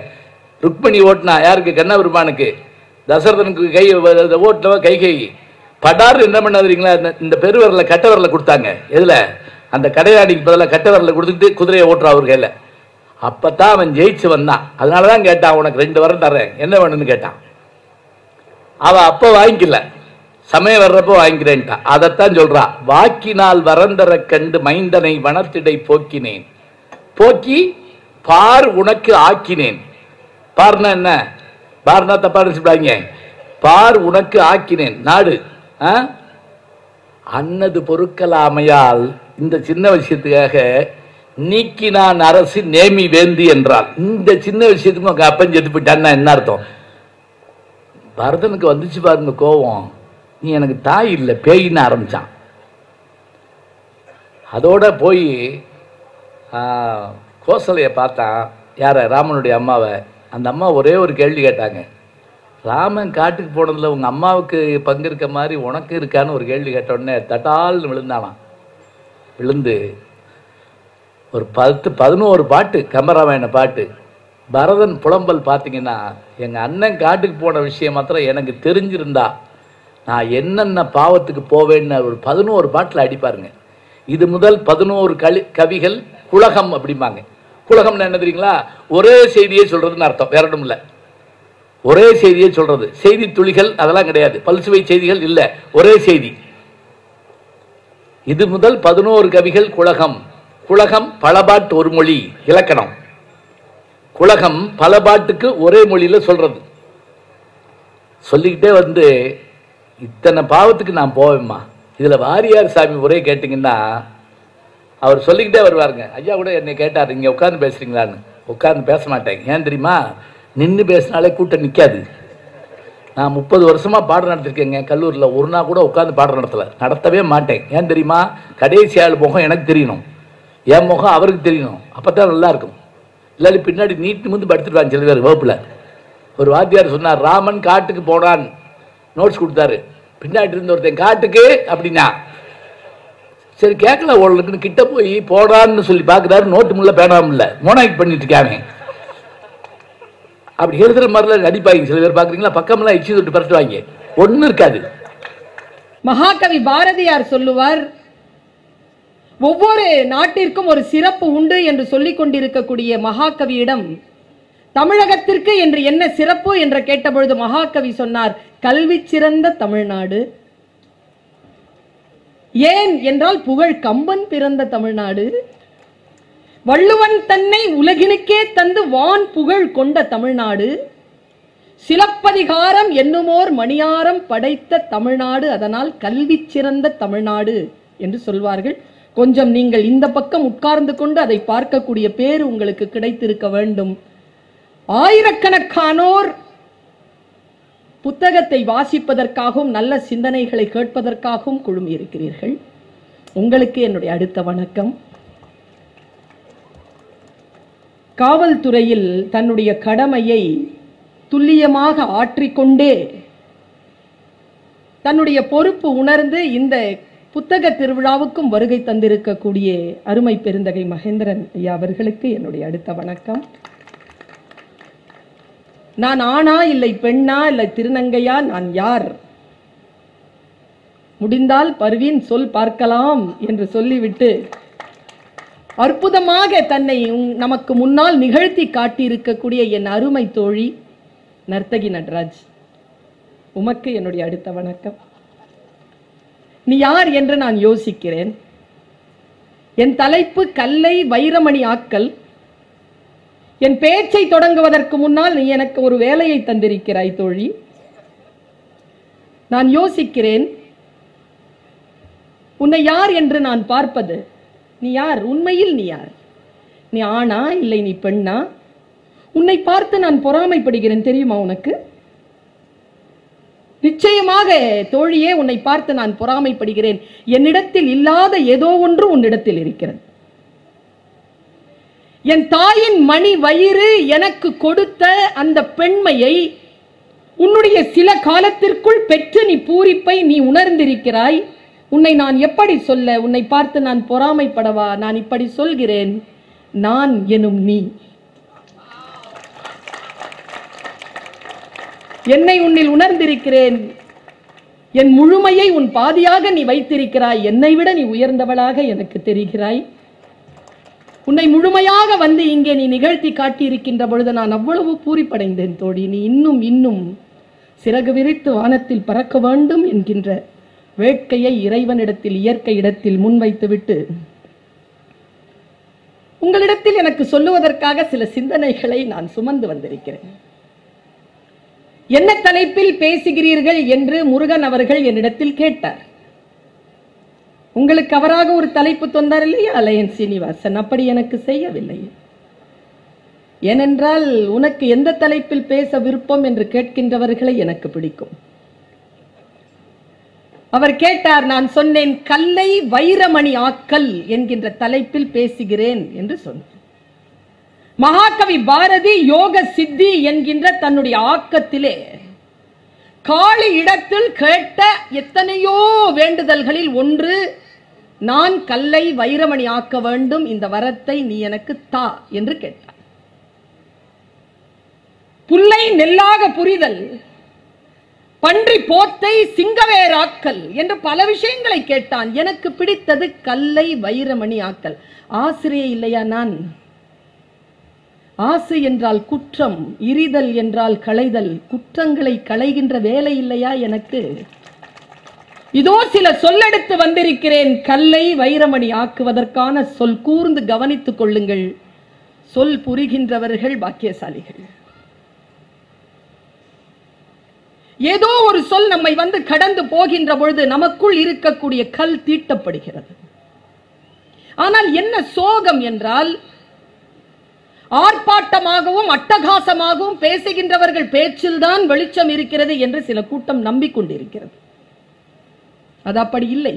ருக்மணி ஓட்டினா யாருக்கு? கண்ணபெருமானுக்கு. தசரதனுக்கு கை ஓட்டினவன் கைகேயி. படார் என்ன பண்ண தெரியுங்களா? இந்த பெருவரில் கட்டவரில் கொடுத்தாங்க. எதுல? அந்த கடையாடிக்கு பதிலாக கட்டவரில் கொடுத்துட்டு குதிரையை ஓட்டுறா அவர் கையில். அப்பத்தான் அவன் ஜெயிச்சு வந்தான். அதனாலதான் கேட்டான், உனக்கு 2 வரம் தர்றேன், என்ன வேணும்னு கேட்டான். அவன் அப்ப வாங்கிக்கல, சமயம் வர்றப்போ வாங்கிக்கிறேன்ட்டான். அதைத்தான் சொல்றா, வாக்கினால் வரந்தர கண்டு மைந்தனை வனத்திடை போக்கினேன். போக்கி பார் உனக்கு ஆக்கினேன். பார்னா என்ன? பார்னா தப்பா நினைச்சுட்டாங்க. பார் உனக்கு ஆக்கினேன் நாடு. அன்னது பொருட்களாமையால் இந்த சின்ன விஷயத்துக்காக நீக்கினான் அரசு நேமி வேந்தி என்றால், இந்த சின்ன விஷயத்துக்கு உங்க அப்பன் செத்து போயிட்டான்னா என்ன அர்த்தம்? பரதனுக்கு வந்துச்சு பாருங்க கோபம். நீ எனக்கு தாய் இல்லை பேயின்னு ஆரம்பிச்சான். அதோட போய் கோசலையை பார்த்தான். யார? ராமனுடைய அம்மாவை. அந்த அம்மா ஒரே ஒரு கேள்வி கேட்டாங்க. ராமன் காட்டுக்கு போனதில் உங்கள் அம்மாவுக்கு பங்கு இருக்க மாதிரி உனக்கு இருக்கான்னு ஒரு கேள்வி கேட்ட உடனே தட்டால்னு விழுந்தானாம். விழுந்து ஒரு 10-11 பாட்டு, கம்பராமாயண பாட்டு. பரதன் புலம்பல் பார்த்தீங்கன்னா, எங்கள் அண்ணன் காட்டுக்கு போன விஷயம் மாத்திரம் எனக்கு தெரிஞ்சிருந்தா நான் என்னென்ன பாவத்துக்கு போவேன்னு ஒரு 11 பாட்டில் அடிப்பாருங்க. இது முதல் 11 கவிகள் குலகம் அப்படிம்பாங்க. குலகம்னு என்ன தெரியுங்களா? ஒரே செய்தியே சொல்றதுன்னு அர்த்தம், வேற ஒன்றும் இல்லை. ஒரே செய்தியை சொல்றது. செய்தி துளிகள் அதெல்லாம் கிடையாது, பல்சுவை செய்திகள் இல்லை, ஒரே செய்தி. இது முதல் 11 கவிகள் குலகம். குலகம் பலபாட்டு ஒரு மொழி இலக்கணம். குலகம் பல பாட்டுக்கு ஒரே மொழியில சொல்றது. சொல்லிக்கிட்டே வந்து இத்தனை பாவத்துக்கு நான் போவேம்மா. இதுல வாரியார் சாமி ஒரே கேட்டீங்கன்னா அவர் சொல்லிக்கிட்டே வருவாருங்க. ஐயா கூட என்னை கேட்டார், இங்க உட்கார்ந்து பேசுறீங்களான்னு. உட்கார்ந்து பேச மாட்டேன். ஏன் தெரியுமா? நின்று பேசினாலே கூட்டம் நிற்காது. நான் 30 வருஷமா பாடம் நடத்திருக்கேங்க கல்லூரியில். ஒரு நாள் கூட உட்காந்து பாடம் நடத்தவே மாட்டேன். ஏன் தெரியுமா? கடைசி ஆள் முகம் எனக்கு தெரியணும், என் முகம் அவருக்கு தெரியணும், அப்பதான் நல்லா இருக்கும். இல்லாட்டி பின்னாடி நீட்டு வந்து படுத்துடுவாங்க சில பேர் வகுப்புல. ஒரு வாத்தியார் சொன்னார், ராமன் காட்டுக்கு போனான், நோட்ஸ் கொடுத்தாரு. பின்னாடி இருந்த ஒருத்தன் காட்டுக்கு அப்படின்னா சரி கேட்கல ஓடலுக்குன்னு கிட்ட போய் போடான்னு சொல்லி பார்க்குறாரு. நோட்டு முள்ள பேனாம இல்லை, மோனாய்ட் பண்ணிட்டு இருக்காங்க. அப்படி எழுதுற மாதிரிலாம் நடிப்பாங்க சில பேர். பார்க்குறீங்களா? பக்கமெல்லாம் எச்சி தொட்டு பரட்டுவாங்க, ஒன்றும் இருக்காது. மகாகவி பாரதியார் சொல்லுவார், ஒவ்வொரு நாட்டிற்கும் ஒரு சிறப்பு உண்டு என்று சொல்லிக் கொண்டிருக்கக்கூடிய மகாகவியிடம் தமிழகத்திற்கு என்று என்ன சிறப்பு என்று கேட்டபொழுது மகாகவி சொன்னார், கல்வி சிறந்த தமிழ்நாடு. ஏன் என்றால் புகழ் கம்பன் பிறந்த தமிழ்நாடு, வள்ளுவன் தன்னை உலகினுக்கே தந்து வான் புகழ் கொண்ட தமிழ்நாடு, சிலப்பதிகாரம் என்னுமோர் மணியாரம் படைத்த தமிழ்நாடு, அதனால் கல்வி சிறந்த தமிழ்நாடு என்று சொல்வார்கள். கொஞ்சம் நீங்கள் இந்த பக்கம் உட்கார்ந்து கொண்டு அதை பார்க்கக்கூடிய பேரு உங்களுக்கு கிடைத்திருக்க வேண்டும். ஆயிரக்கணக்கானோர் புத்தகத்தை வாசிப்பதற்காகவும் நல்ல சிந்தனைகளை கேட்பதற்காகவும் குழுமி இருக்கிறீர்கள். உங்களுக்கு என்னுடைய அடுத்த வணக்கம். காவல்துறையில் தன்னுடைய கடமையை துல்லியமாக ஆற்றிக்கொண்டே தன்னுடைய பொறுப்பு உணர்ந்து இந்த புத்தக திருவிழாவுக்கும் வருகை தந்திருக்கக்கூடிய அருமை பெருந்தகை மகேந்திரன் ஐயா அவர்களுக்கு என்னுடைய அடுத்த வணக்கம். நான் ஆணா இல்லை பெண்ணா இல்லை திருநங்கையா, நான் யார்? முடிந்தால் பர்வீன் சொல் பார்க்கலாம் என்று சொல்லிவிட்டு அற்புதமாக தன்னை நமக்கு முன்னால் நிகழ்த்தி காட்டியிருக்கக்கூடிய என் அருமை தோழி நர்த்தகி நடராஜ், உமக்கு என்னுடைய அடுத்த வணக்கம். நீ யார் என்று நான் யோசிக்கிறேன். என் தலைப்பு கல்லை வைரமணி ஆக்கல். என் பேச்சை தொடங்குவதற்கு முன்னால் நீ எனக்கு ஒரு வேலையை தந்திருக்கிறாய் தோழி. நான் யோசிக்கிறேன், உன்னை யார் என்று நான் பார்ப்பது. நீ யார்? உண்மையில் நீ யார்? நீ ஆணா இல்லை நீ பெண்ணா? உன்னை பார்த்து நான் பொறாமைப்படுகிறேன், தெரியுமா உனக்கு? நிச்சயமாக தோழியே, உன்னை பார்த்து நான் பொறாமைப்படுகிறேன். என்னிடத்தில் இல்லாத ஏதோ ஒன்று உன்னிடத்தில் இருக்கிறது. என் தாயின் மணி வயிறு எனக்கு கொடுத்த அந்த பெண்மையை உன்னுடைய சில காலத்திற்குள் பெற்று நீ பூரிப்பை நீ உணர்ந்திருக்கிறாய். உன்னை நான் எப்படி சொல்ல? உன்னை பார்த்து நான் பொறாமைப்படவா? நான் இப்படி சொல்கிறேன், நான் எனும் நீ. என்னை உன்னில் உணர்ந்திருக்கிறேன். என் முழுமையை உன் பாதியாக நீ வைத்திருக்கிறாய். என்னை விட நீ உயர்ந்தவளாக எனக்கு தெரிகிறாய். உன்னை முழுமையாக வந்து இங்கே நீ நிகழ்த்தி காட்டியிருக்கின்ற பொழுது நான் அவ்வளவு பூரிப்படைந்தேன் தோழி. நீ இன்னும் இன்னும் சிறகு விரித்து வானத்தில் பறக்க வேண்டும் என்கின்ற வேட்கையை இறைவனிடத்தில், இயற்கை இடத்தில் முன்வைத்துவிட்டு உங்களிடத்தில் எனக்கு சொல்லுவதற்காக சில சிந்தனைகளை நான் சுமந்து வந்திருக்கிறேன். என்ன தலைப்பில் பேசுகிறீர்கள் என்று முருகன் அவர்கள் என்னிடத்தில் கேட்டார். உங்களுக்கு அவராக ஒரு தலைப்பு தந்தார் இல்லையா அலையன் சீனிவாசன்? அப்படி எனக்கு செய்யவில்லை. ஏனென்றால் உனக்கு எந்த தலைப்பில் பேச விருப்பம் என்று கேட்கின்றவர்களை எனக்கு பிடிக்கும். அவர் கேட்டார். நான் சொன்னேன், கல்லை வைரமணி ஆக்கல் என்கின்ற தலைப்பில் பேசுகிறேன் என்று சொன்னேன். மகாகவி பாரதி யோக சித்தி என்கின்ற தன்னுடைய ஆக்கத்திலே காளி இடத்தில் கேட்ட எத்தனையோ வேண்டுதல்களில் ஒன்று, நான் கல்லை வைரமணி ஆக்க வேண்டும், இந்த வரத்தை நீ எனக்கு தா என்று கேட்டார். புல்லை நெல்லாக புரிதல், பன்றி போத்தை சிங்கவேராக்கல் என்று பல விஷயங்களை கேட்டான். எனக்கு பிடித்தது கல்லை வைரமணி ஆக்கல். ஆசிரியை இல்லையா நான்? ஆசை என்றால் குற்றம், இரிதல் என்றால் களைதல், குற்றங்களை களைகின்ற வேலை இல்லையா எனக்கு? இதோ சில சொல்லெடுத்து வந்திருக்கிறேன். கல்லை வைரமணி ஆக்குவதற்கான சொல். கூர்ந்து கவனித்துக் கொள்ளுங்கள். சொல் புரிகின்றவர்கள் பாக்கியசாலிகள். ஏதோ ஒரு சொல் நம்மை வந்து கடந்து போகின்ற பொழுது நமக்குள் இருக்கக்கூடிய கல் தீட்டப்படுகிறது. ஆனால் என்ன சோகம் என்றால், ஆர்ப்பாட்டமாகவும் அட்டகாசமாகவும் பேசுகின்றவர்கள் பேச்சில்தான் வெளிச்சம் இருக்கிறது என்று சில கூட்டம் நம்பிக்கொண்டிருக்கிறது. அது அப்படி இல்லை.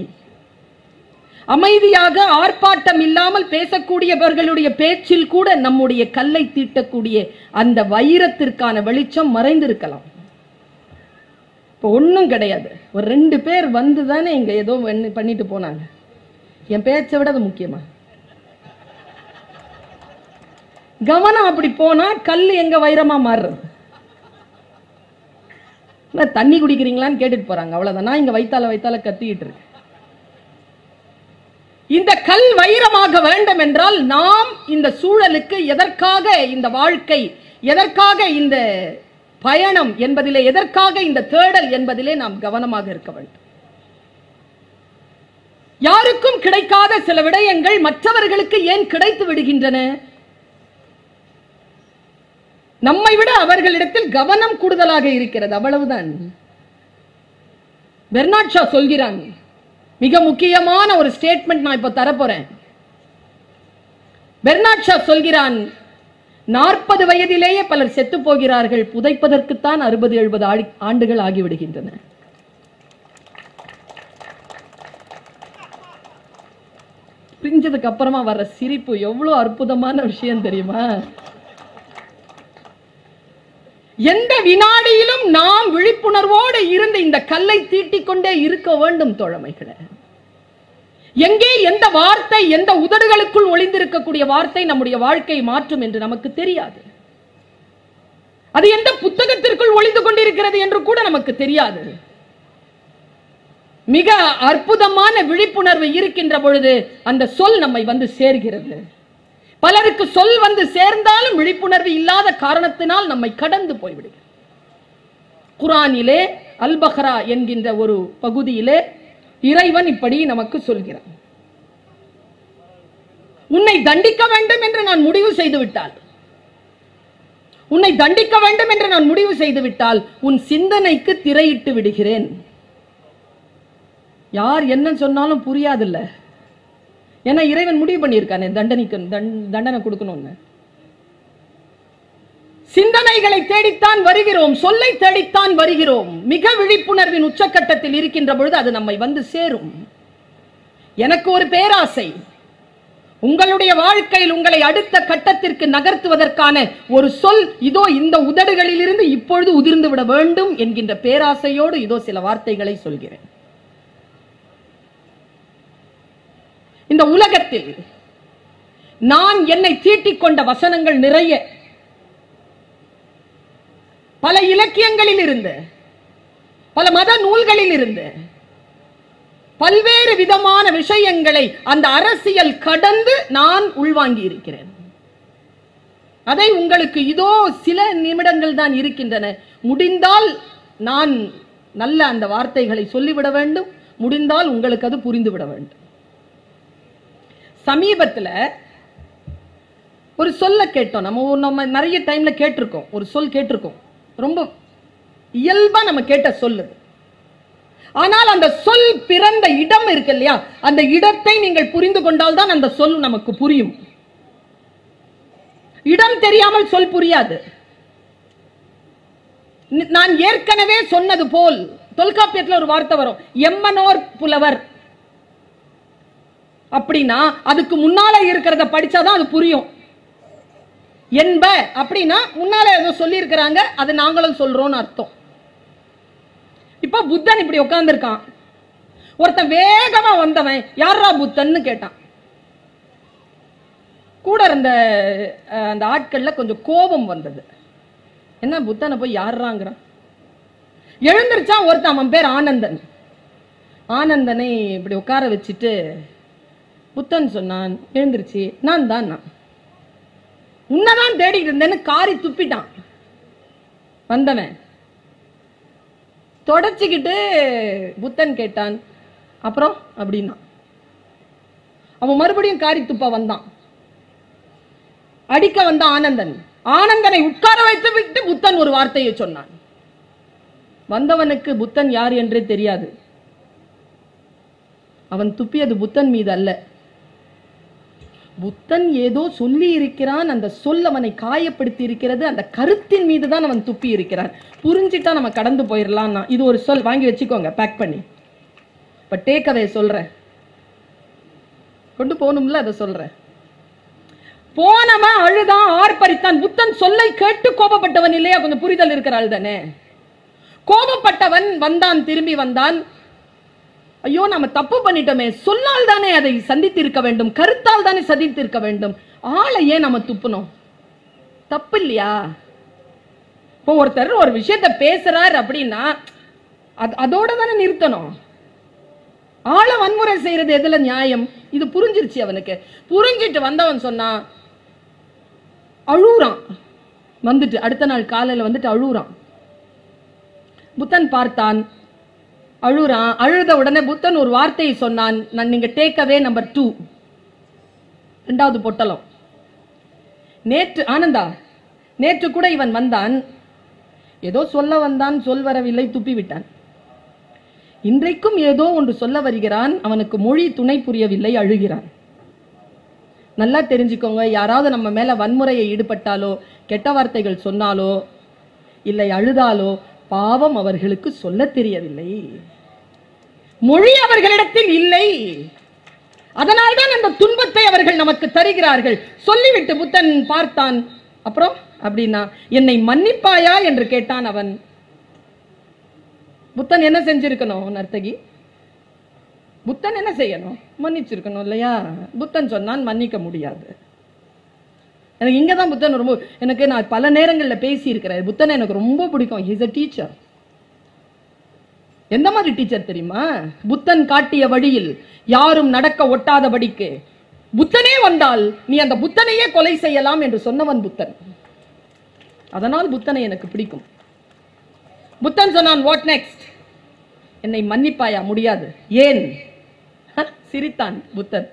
அமைதியாக ஆர்ப்பாட்டம் இல்லாமல் பேசக்கூடியவர்களுடைய பேச்சில் கூட நம்முடைய கல்லை தீட்டக்கூடிய அந்த வைரத்திற்கான வெளிச்சம் மறைந்திருக்கலாம். இப்போ ஒன்றும் கிடையாது. ஒரு 2 பேர் வந்து தானே இங்க ஏதோ பண்ணிட்டு போனாங்க. என் பேச்சை விட அது முக்கியமா? கவனம் அப்படி போனா கல் எங்க வைரமா மாறுறது? தண்ணி குடிக்கிறீங்களான்னு கேட்டுட்டு போறாங்க, அவ்வளவுதான். நான் இங்க வைத்தால கத்திக்கிட்டு இருக்கேன். இந்த கல் வைரமாக வேண்டும் என்றால் நாம் இந்த சூழலுக்கு எதற்காக இந்த வாழ்க்கை, எதற்காக இந்த பயணம் என்பதிலே, எதற்காக இந்த தேடல் என்பதிலே நாம் கவனமாக இருக்க வேண்டும். யாருக்கும் கிடைக்காத சில விடயங்கள் மற்றவர்களுக்கு ஏன் கிடைத்து விடுகின்றன? நம்மை விட அவர்களிடத்தில் கவனம் கூடுதலாக இருக்கிறது, அவ்வளவுதான். பெர்னாட் ஷா சொல்கிறான், மிக முக்கியமான ஒரு ஸ்டேட்மெண்ட் நான் இப்ப தரப்போறேன். பெர்னாட் ஷா சொல்கிறான், 40 வயதிலேயே பலர் செத்து போகிறார்கள், புதைப்பதற்குத்தான் 60-70 ஆண்டுகள் ஆகிவிடுகின்றன. பிரிஞ்சதுக்கு அப்புறமா வர்ற சிரிப்பு எவ்வளவு அற்புதமான விஷயம் தெரியுமா? எந்த வினாடியிலும் நாம் விழிப்புணர்வோடு இருந்து இந்த கல்லை தீட்டிக் கொண்டே இருக்க வேண்டும் தோழமைகளே. எங்கே எந்த வார்த்தை, எந்த உதடுகளுக்குள் ஒளிந்திருக்கக்கூடிய வார்த்தை நம்முடைய வாழ்க்கையை மாற்றும் என்று நமக்கு தெரியாது. அது எந்த புத்தகத்திற்குள் ஒளிந்து கொண்டிருக்கிறது என்று கூட நமக்கு தெரியாது. மிக அற்புதமான விழிப்புணர்வு இருக்கின்ற பொழுது அந்த சொல் நம்மை வந்து சேர்கிறது. பலருக்கு சொல் வந்து சேர்ந்தாலும் விழிப்புணர்வு இல்லாத காரணத்தினால் நம்மை கடந்து போய்விடுகிறது. குர்ஆனிலே அல் பக்ரா என்கின்ற ஒரு பகுதியிலே இறைவன் இப்படி நமக்கு சொல்கிறான், உன்னை தண்டிக்க வேண்டும் என்று நான் முடிவு செய்து விட்டால், உன்னை தண்டிக்க வேண்டும் என்று நான் முடிவு செய்து விட்டால் உன் சிந்தனைக்கு திரையிட்டு விடுகிறேன். யார் என்ன சொன்னாலும் புரியாதுல்ல. ஏன்னா இறைவன் முடிவு பண்ணியிருக்கானே தண்டனை கொடுக்கணும்னு. சிந்தனைகளை தேடித்தான் வருகிறோம், சொல்லை தேடித்தான் வருகிறோம். மிக விழிப்புணர்வின் உச்சக்கட்டத்தில் இருக்கின்ற பொழுது அது நம்மை வந்து சேரும். எனக்கு ஒரு பேராசை, உங்களுடைய வாழ்க்கையில் உங்களை அடுத்த கட்டத்திற்கு நகர்த்துவதற்கான ஒரு சொல் இதோ இந்த உதடுகளில் இருந்து இப்பொழுது உதிர்ந்து விட வேண்டும் என்கின்ற பேராசையோடு இதோ சில வார்த்தைகளை சொல்கிறேன். இந்த உலகத்தில் நான் என்னை தீட்டிக் கொண்ட வசனங்கள் நிறைய, பல இலக்கியங்களில் இருந்து, பல மத நூல்களில் இருந்து, பல்வேறு விதமான விஷயங்களை அந்த அரசியல் கடந்து நான் உள்வாங்கி இருக்கிறேன். அதை உங்களுக்கு இதோ சில நிமிடங்கள் தான் இருக்கின்றன. முடிந்தால் நான் நல்ல அந்த வார்த்தைகளை சொல்லிவிட வேண்டும், முடிந்தால் உங்களுக்கு அது புரிந்துவிட வேண்டும். சமீபத்தில் ஒரு சொல்ல கேட்டோம். நம்ம நிறைய டைம்ல கேட்டிருக்கோம், ஒரு சொல் கேட்டிருக்கோம், ரொம்ப இயல்பா நம்ம கேட்ட சொல்லு. ஆனால் அந்த சொல் பிறந்த இடம் இருக்கு இல்லையா, அந்த இடத்தை நீங்கள் புரிந்து கொண்டால் தான் அந்த சொல் நமக்கு புரியும். இடம் தெரியாமல் சொல் புரியாது. நான் ஏற்கனவே சொன்னது போல் தொல்காப்பியத்தில் ஒரு வார்த்தை வரும், எம்மனோர் புலவர். அப்படின்னா அதுக்கு முன்னால இருக்கிறத படிச்சாதான் அது புரியும். என்ப அப்படின்னா முன்னால ஏதோ சொல்லி இருக்கிறாங்க, அது நாங்களும் சொல்றோம்னு அர்த்தம். இப்ப புத்தன் இப்படி உட்கார்ந்து இருக்கான், ஒருத்தன் வேகமா வந்தவன் யாரா புத்தன்னு கேட்டான். கூட இருந்த அந்த ஆட்கள்ல கொஞ்சம் கோபம் வந்தது. என்ன புத்தனை போய் யாராங்கிறான்? எழுந்திருச்சா ஒருத்தன், அவன் பேர் ஆனந்தன். ஆனந்தனை இப்படி உட்கார வச்சுட்டு புத்தன் சொன்னான், எழுந்திருச்சு, நான் தான், நான் உன்னதான் தேடிட்டு இருந்தேன்னு காரி துப்பிட்டான். வந்தவன் தொடச்சிக்கிட்டு புத்தன் கேட்டான், அப்புறம் அப்படின்னா. அவன் மறுபடியும் காரி துப்ப வந்தான், அடிக்க வந்த ஆனந்தன். ஆனந்தனை உட்கார வைத்து விட்டு புத்தன் ஒரு வார்த்தையை சொன்னான். வந்தவனுக்கு புத்தன் யார் என்றே தெரியாது. அவன் துப்பியது புத்தன் மீது அல்ல, புத்தன் ஏதோ சொல்லி இருக்கிறான், அந்த சொல் அவனை காயப்படுத்தி இருக்கிறது, அந்த கருத்தின் மீது தான் அவன் துப்பி இருக்கிறான். புரிஞ்சிட்டா நம்ம கடந்து போயிடலாம். இது ஒரு சொல், வாங்கி வச்சுக்கோங்க பேக் பண்ணி. இப்ப டேக்அவே சொல்றேன், கொண்டு போகணும்ல, அதை சொல்றேன். போனவன் அழுதான், ஆர்ப்பரித்தான். புத்தன் சொல்லை கேட்டு கோபப்பட்டவன் இல்லையா? கொஞ்சம் புரிதல் இருக்கிறாள் தானே. கோபப்பட்டவன் வந்தான், திரும்பி வந்தான். ஐயோ நம்ம தப்பு பண்ணிட்டோமே, சொல்லால் தானே அதை சந்தித்திருக்க வேண்டும், கருத்தால் தானே சந்தித்திருக்க வேண்டும், ஆளை ஏன் நம்ம துப்பணும்? தப்பு இல்லையா? இப்போ ஒருத்தர் ஒரு விஷயத்த பேசுறார் அப்படின்னா அதோட தானே நிறுத்தணும். ஆளை வன்முறை செய்யறது எதுல நியாயம்? இது புரிஞ்சிருச்சு அவனுக்கு. புரிஞ்சிட்டு வந்தவன் சொன்னா, அழுறான். வந்துட்டு அடுத்த நாள் காலையில வந்துட்டு அழுறான். புத்தன் பார்த்தான், அழுறான். அழுத உடனே புத்தன் ஒரு வார்த்தையை சொன்னான், நான் நீங்க டேக்அவே நம்பர் 2, இரண்டாவது பொட்டலம். நேற்று ஆனந்தா, நேற்று கூட இவன் வந்தான், ஏதோ சொல்ல வந்தான், சொல் வரவில்லை, துப்பி விட்டான். இன்றைக்கும் ஏதோ ஒன்று சொல்ல வருகிறான், அவனுக்கு மொழி துணை புரியவில்லை, அழுகிறான். நல்லா தெரிஞ்சுக்கோங்க, யாராவது நம்ம மேல வன்முறையை ஈடுபட்டாலோ, கெட்ட வார்த்தைகள் சொன்னாலோ, இல்லை அழுதாலோ, பாவம் அவர்களுக்கு சொல்ல தெரியவில்லை, மொழி அவர்களிடத்தில் இல்லை. அதனால்தான் அந்த துன்பத்தை அவர்கள் நமக்கு தருகிறார்கள். சொல்லிவிட்டு புத்தன் பார்த்தான். அப்புறம் அப்படின்னா, என்னை மன்னிப்பாயா என்று கேட்டான் அவன். புத்தன் என்ன செஞ்சிருக்கணும் நர்த்தகி? புத்தன் என்ன செய்யணும்? மன்னிச்சிருக்கணும் இல்லையா? புத்தன் சொன்னான், மன்னிக்க முடியாது. எனக்கு இங்கதான் புத்தன் ரொம்ப நான் பல நேரங்களில் பேசி இருக்கிறேன். புத்தனை எனக்கு ரொம்ப பிடிக்கும். He is a teacher. எந்த மாதிரி டீச்சர் தெரியுமா? புத்தன் காட்டிய வழியில் யாரும் நடக்க ஒட்டாதபடிக்கு புத்தனே வந்தால் நீ அந்த புத்தனையே கொலை செய்யலாம் என்று சொன்னவன் புத்தன். அதனால் புத்தனை எனக்கு பிடிக்கும். புத்தன் சொன்னான், வாட் நெக்ஸ்ட்? என்னை மன்னிப்பாயா? முடியாது. ஏன்? சிரித்தான் புத்தன்.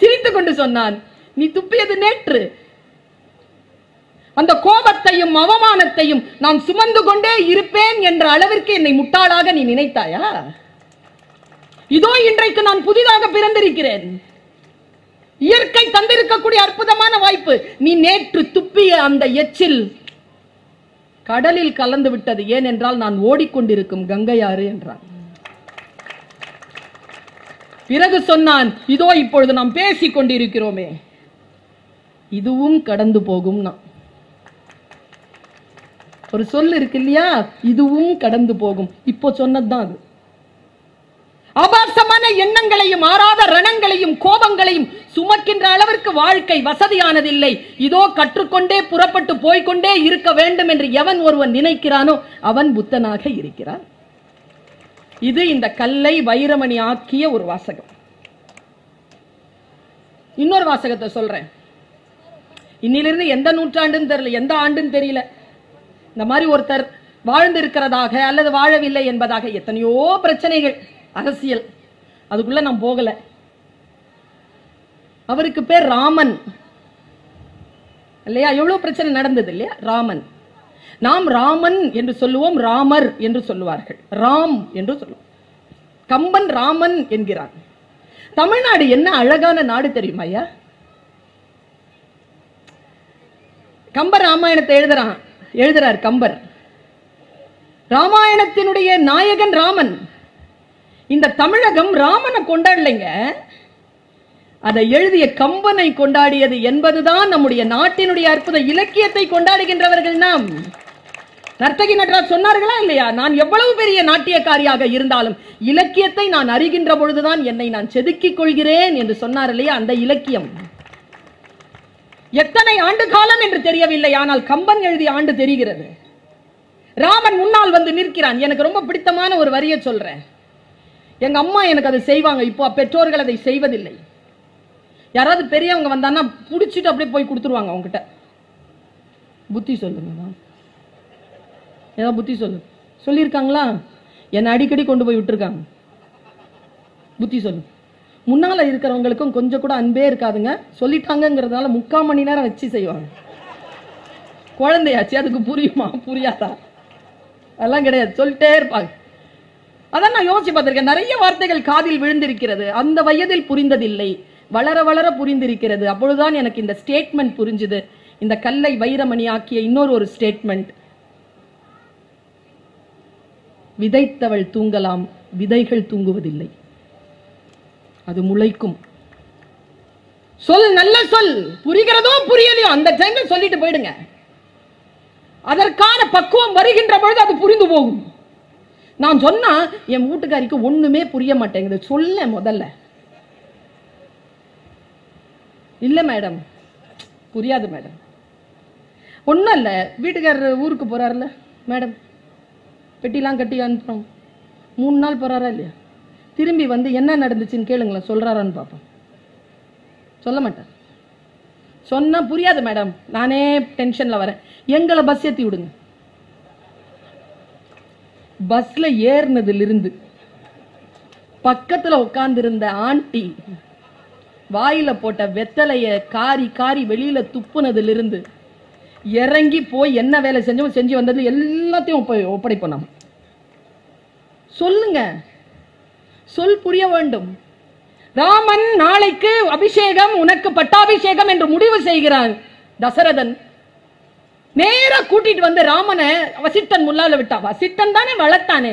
சிரித்துக் கொண்டு சொன்னான், நீ துப்பியது நேற்று. அந்த கோபத்தையும் அவமானத்தையும் நான் சுமந்து கொண்டே இருப்பேன் என்ற அளவிற்கு என்னை முட்டாளாக நீ நினைத்தாயா? இதோ இன்றைக்கு நான் புதிதாக பிறந்திருக்கிறேன். இயற்கை தந்திருக்கக்கூடிய அற்புதமான வாய்ப்பு. நீ நேற்று துப்பிய அந்த எச்சில் கடலில் கலந்து விட்டது. ஏனென்றால் நான் ஓடிக்கொண்டிருக்கும் கங்கையாறு என்றான். பிறகு சொன்னான், இதோ இப்பொழுது நாம் பேசிக் கொண்டிருக்கிறோமே, இதுவும் கடந்து போகும். ஒரு சொல் இருக்கு இல்லையா, இதுவும் கடந்து போகும். இப்போ சொன்னதுதான் அது. ஆபாசமான எண்ணங்களையும் ஆறாத ரணங்களையும் கோபங்களையும் சுமக்கின்ற அளவிற்கு வாழ்க்கை வசதியானதில்லை. இதோ கற்றுக்கொண்டே புறப்பட்டு போய்கொண்டே இருக்க வேண்டும் என்று எவன் ஒருவன் நினைக்கிறானோ அவன் புத்தனாக இருக்கிறான். இது இந்த கல்லை வைரமணி ஆக்கிய ஒரு வாசகம். இன்னொரு வாசகத்தை சொல்றேன். இன்னிலிருந்து எந்த நூற்றாண்டுன்னு தெரியல, எந்த ஆண்டுன்னு தெரியல, இந்த மாதிரி ஒருத்தர் வாழ்ந்து இருக்கிறதாக அல்லது வாழவில்லை என்பதாக எத்தனையோ பிரச்சனைகள், அரசியல், அதுக்குள்ள நான் போகல. அவருக்கு பேர் ராமன் இல்லையா? எவ்வளவு பிரச்சனை நடந்தது இல்லையா? ராமன். நாம் ராமன் என்று சொல்லுவோம், ராமர் என்று சொல்லுவார்கள், ராம் என்று சொல்லுவோம். கம்பன் ராமன் என்கிறான். தமிழ்நாடு என்ன அழகான நாடு தெரியுமா ஐயா? கம்பர் ராமாயணத்தை எழுதுறார் கம்பர். ராமாயணத்தினுடைய நாயகன் ராமன். இந்த தமிழகம் ராமனை கொண்டாடலைங்க, அதை எழுதிய கம்பனை கொண்டாடியது என்பதுதான் நம்முடைய நாட்டினுடைய அற்புத இலக்கியத்தை கொண்டாடுகின்றவர்கள் நாம். நர்த்தகி நடராஜ் சொன்னார்களா இல்லையா? நான் எவ்வளவு பெரிய நாட்டியக்காரியாக இருந்தாலும் இலக்கியத்தை நான் அறிகின்ற பொழுதுதான் என்னை நான் செதுக்கிக் கொள்கிறேன் என்று சொன்னார் இல்லையா? அந்த இலக்கியம் எத்தனை ஆண்டு காலம் என்று தெரியவில்லை, ஆனால் கம்பன் எழுதிய ஆண்டு தெரிகிறது. ராமன் முன்னால் வந்து நிற்கிறான். எனக்கு ரொம்ப பிடித்தமான ஒரு வரியை சொல்றேன். எங்க அம்மா எனக்கு அதை செய்வாங்க, இப்போ பெற்றோர்கள் அதை செய்வதில்லை. யாராவது பெரியவங்க வந்தான்னா புடிச்சிட்டு அப்படியே போய் கொடுத்துருவாங்க அவங்ககிட்ட. புத்தி சொல்லுங்க, ஏதோ புத்தி சொல்லு. சொல்லியிருக்காங்களா? என்னை அடிக்கடி கொண்டு போய் விட்டுருக்காங்க. புத்தி சொல்லு. முன்னால இருக்கிறவங்களுக்கும் கொஞ்சம் கூட அன்பே இருக்காதுங்க. சொல்லிட்டாங்கிறதுனால 3/4 மணி நேரம் வச்சு செய்வாங்க. குழந்தையாச்சு, அதுக்கு புரியுமா புரியாதா? அதெல்லாம் கிடையாது, சொல்லிட்டே இருப்பாங்க. அதான் நான் யோசிச்சு பார்த்திருக்கேன். நிறைய வார்த்தைகள் காதில் விழுந்திருக்கிறது, அந்த வயதில் புரிந்ததில்லை, வளர வளர புரிந்திருக்கிறது. அப்பொழுதுதான் எனக்கு இந்த ஸ்டேட்மெண்ட் புரிஞ்சுது. இந்த கல்லை வைரமணி ஆக்கிய இன்னொரு ஒரு ஸ்டேட்மெண்ட். விதைத்தவள் தூங்கலாம், விதைகள் தூங்குவதில்லை, அது முளைக்கும். சொல், நல்ல சொல், புரிகிறதோ புரியலையோ அந்த டைம்ல சொல்லிட்டு போயிடுங்க. அதற்கான பக்குவம் வருகின்ற பொழுது அது புரிந்து போகும். நான் சொன்னா என் வீட்டுக்காரிக்கு ஒண்ணுமே புரிய மாட்டேங்குது, சொல்ல முதல்ல. இல்ல மேடம், புரியாது மேடம். ஒன்னும் இல்ல, வீட்டுக்காரர் ஊருக்கு போறாருல மேடம், பெட்டிலாம் கட்டி அனுப்புறோம், 3 நாள் போறாரா இல்லையா, திரும்பி வந்து என்ன நடந்துச்சுன்னு கேளுங்களேன், சொல்றாரான்னு பார்ப்போம். சொல்ல மாட்டார். சொன்னா புரியாது மேடம், நானே டென்ஷன்ல வரேன், எங்களை பஸ் ஏத்தி விடுங்க. பஸ்ல ஏறினதுல இருந்து பக்கத்துல உட்கார்ந்து இருந்த ஆண்டி வாயில போட்ட வெத்தலைய காரி காரி வெளியில துப்புனதுல இருந்து இறங்கி போய் என்ன வேலை செஞ்சோம் செஞ்சு வந்தது எல்லாத்தையும் ஒப்படைப்போம். நாம சொல்லுங்க, சொல் புரிய வேண்டும். ராமன் நாளைக்கு அபிஷேகம், உனக்கு பட்டாபிஷேகம் என்று முடிவு செய்கிறான். தசரதன் நேர கூட்டிட்டு வந்து ராமனை வசிட்டன் முன்னால விட்டா. வசிட்டன் தானே வளர்த்தானே,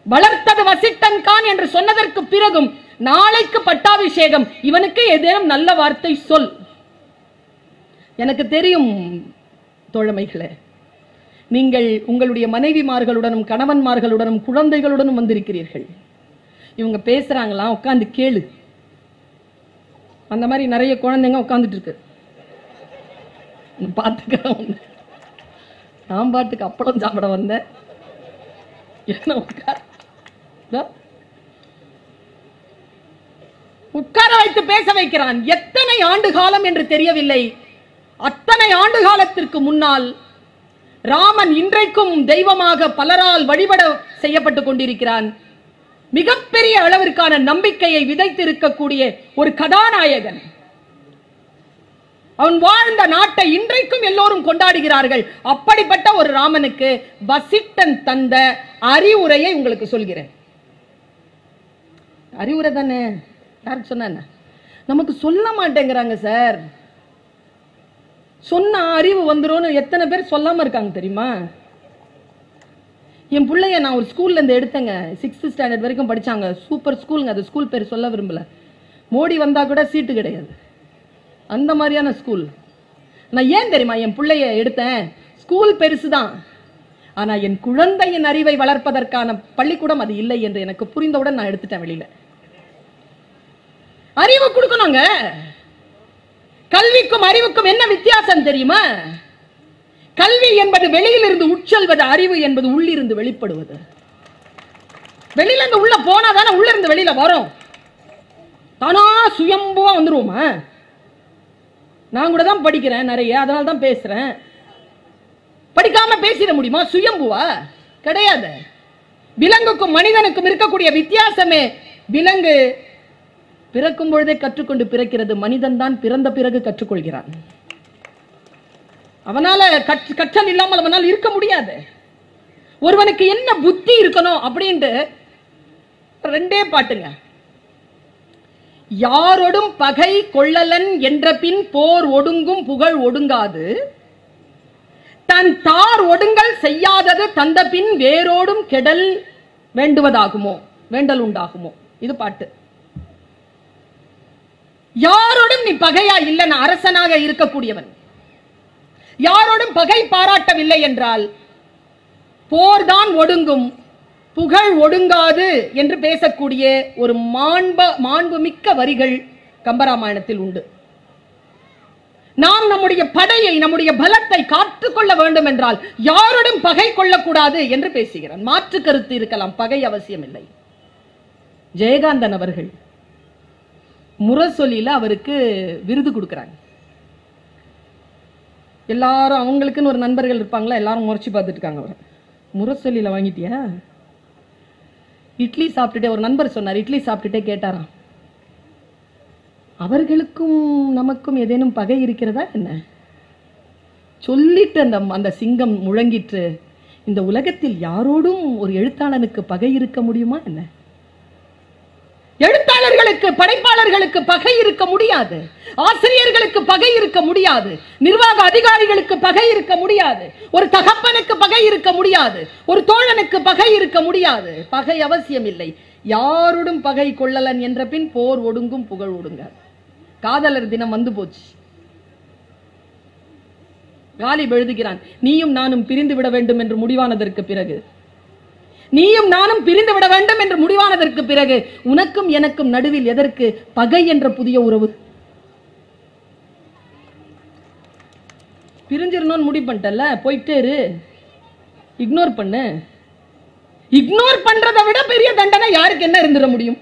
வளர்த்தது வசிட்டன் கான் என்று சொன்னதற்கு பிறகும் நாளைக்கு பட்டாபிஷேகம், இவனுக்கு ஏதேனும் நல்ல வார்த்தை சொல். எனக்கு தெரியும் தோழமைகளே, நீங்கள் உங்களுடைய மனைவிமார்களுடனும் கணவன்மார்களுடனும் குழந்தைகளுடனும் வந்திருக்கிறீர்கள். இவங்க பேசுறாங்களா, உட்காந்து கேளு. அந்த மாதிரி நிறைய குழந்தைங்க உட்காந்துட்டு இருக்கு. பார்த்துக்க. நான் பாட்டுக்கு அப்பளம் சாப்பிட வந்தேன். என்ன உட்கார வைத்து பேச வைக்கிறான். எத்தனை ஆண்டு காலம் என்று தெரியவில்லை. அத்தனை ஆண்டு காலத்திற்கு முன்னால் ராமன் இன்றைக்கும் தெய்வமாக பலரால் வழிபட செய்யப்பட்டுக் கொண்டிருக்கிறான். மிகப்பெரிய அளவிற்கான நம்பிக்கையை விதைத்திருக்கக்கூடிய ஒரு கதாநாயகன். அவன் வாழ்ந்த நாட்டை இன்றைக்கும் எல்லோரும் கொண்டாடுகிறார்கள். அப்படிப்பட்ட ஒரு ராமனுக்கு வசிட்டன் தந்த அறிவுரையை உங்களுக்கு சொல்கிறேன். அறிவுரை தானே, யாருக்கு சொன்ன? நமக்கு சொல்ல மாட்டேங்கிறாங்க சார். சொன்ன அறிவு வந்துரும். எத்தனை பேர் சொல்லாம இருக்காங்க தெரியுமா? என் பிள்ளைய நான் ஒரு ஸ்கூல்ல இருந்து எடுத்தேங்க. 6th ஸ்டாண்டர்ட் வரைக்கும் படிச்சாங்க. சூப்பர் ஸ்கூலுங்க. அது ஸ்கூல் பேர் சொல்ல விரும்பல. மோடி வந்தா கூட சீட்டு கிடையாது, அந்த மாதிரியான ஸ்கூல். நான் ஏன் தெரியுமா என் பிள்ளைய எடுத்தேன்? ஸ்கூல் பெருசுதான், ஆனா என் குழந்தையின் அறிவை வளர்ப்பதற்கான பள்ளிக்கூடம் அது இல்லை என்று எனக்கு புரிந்தவுடன் நான் எடுத்துட்டேன் வெளியில. அறிவு கொடுக்கணுங்க. கல்விக்கும் அறிவுக்கும் என்ன வித்தியாசம் தெரியுமா? கல்வி என்பது வெளியிலிருந்து உட்செல்வது, அறிவு என்பது உள்ளிருந்து வெளிப்படுவது. வெளியில இருந்து உள்ள போனாதானே உள்ள இருந்து வெளியில வரும். தானா சுயம்புவா வந்துருவோமா? நான் கூட தான் படிக்கிறேன் நிறைய, அதனால தான் பேசுறேன். படிக்காம பேசிட முடியுமா? சுயம்புவா கிடையாது. விலங்குக்கும் மனிதனுக்கும் இருக்கக்கூடிய வித்தியாசமே, விலங்கு பிறக்கும் பொழுதே கற்றுக்கொண்டு பிறக்கிறது, மனிதன் தான் பிறந்த பிறகு கற்றுக்கொள்கிறான். அவனால கற்றல் இல்லாமல் அவனால் இருக்க முடியாது. ஒருவனுக்கு என்ன புத்தி இருக்கணும் அப்படின்ட்டு 2 பாட்டுங்க. யாரோடும் பகை கொள்ளலன் என்ற பின் போர் ஒடுங்கும் புகழ் ஒடுங்காது, தன் தார் ஒடுங்கல் செய்யாதது தந்த பின் வேரோடும் கெடல் வேண்டுவதாகுமோ, வேண்டல் உண்டாகுமோ. இது பாட்டு. யாரோடும் நீ பகையா இல்லை, நான் அரசனாக இருக்கக்கூடியவன், யாரோடும் பகை பாராட்டவில்லை என்றால் போர்தான் ஒடுங்கும், புகழ் ஒடுங்காது என்று பேசக்கூடிய ஒரு மாண்புமிக்க வரிகள் கம்பராமாயணத்தில் உண்டு. நாம் நம்முடைய படையை, நம்முடைய பலத்தை காத்துக்கொள்ள வேண்டும் என்றால் யாரோடும் பகை கொள்ளக்கூடாது என்று பேசுகிறான். மாற்று கருத்து இருக்கலாம், பகை அவசியம் இல்லை. ஜெயகாந்தன் அவர்கள் முரசொலியில அவருக்கு விருது கொடுக்கிறாங்க. எல்லாரும் அவங்களுக்குன்னு ஒரு நண்பர்கள் இருப்பாங்களா, எல்லாரும் முறைச்சு பார்த்துட்டு இருக்காங்க. அவர் முரசொலியில வாங்கிட்டியா? இட்லி சாப்பிட்டுட்டே ஒரு நண்பர் சொன்னார், இட்லி சாப்பிட்டுட்டே கேட்டாராம், அவர்களுக்கும் நமக்கும் ஏதேனும் பகை இருக்கிறதா என்ன? சொல்லிட்டு அந்த சிங்கம் முழங்கிற்று, இந்த உலகத்தில் யாரோடும் ஒரு எழுத்தாளனுக்கு பகை இருக்க முடியுமா என்ன? எழுத்தாளர்களுக்கு, படைப்பாளர்களுக்கு பகை இருக்க முடியாது. ஆசிரியர்களுக்கு பகை இருக்க முடியாது. நிர்வாக அதிகாரிகளுக்கு பகை இருக்க முடியாது. ஒரு தகப்பனுக்கு பகை இருக்க முடியாது. ஒரு தோழனுக்கு பகை இருக்க முடியாது. பகை அவசியம் இல்லை. யாரோடும் பகை கொள்ளலன் என்ற பின் போர் ஒடுங்கும் புகழ் ஒடுங்காது. காதலர் தினம் வந்து போச்சு. காலிப் எழுதுகிறான், நீயும் நானும் பிரிந்து விட வேண்டும் என்று முடிவானதற்கு பிறகு, நீயும் நானும் பிரிந்து விட வேண்டும் என்று முடிவானதற்கு பிறகு உனக்கும் எனக்கும் நடுவில் எதற்கு பகை என்ற புதிய உறவு? பிரிஞ்சிரணும்னு முடிவு பண்ணிட்டல, போயிட்டே இரு, இக்னோர் பண்ணு. இக்னோர் பண்றதை விட பெரிய தண்டனை யாருக்கு என்ன இருந்துட முடியும்?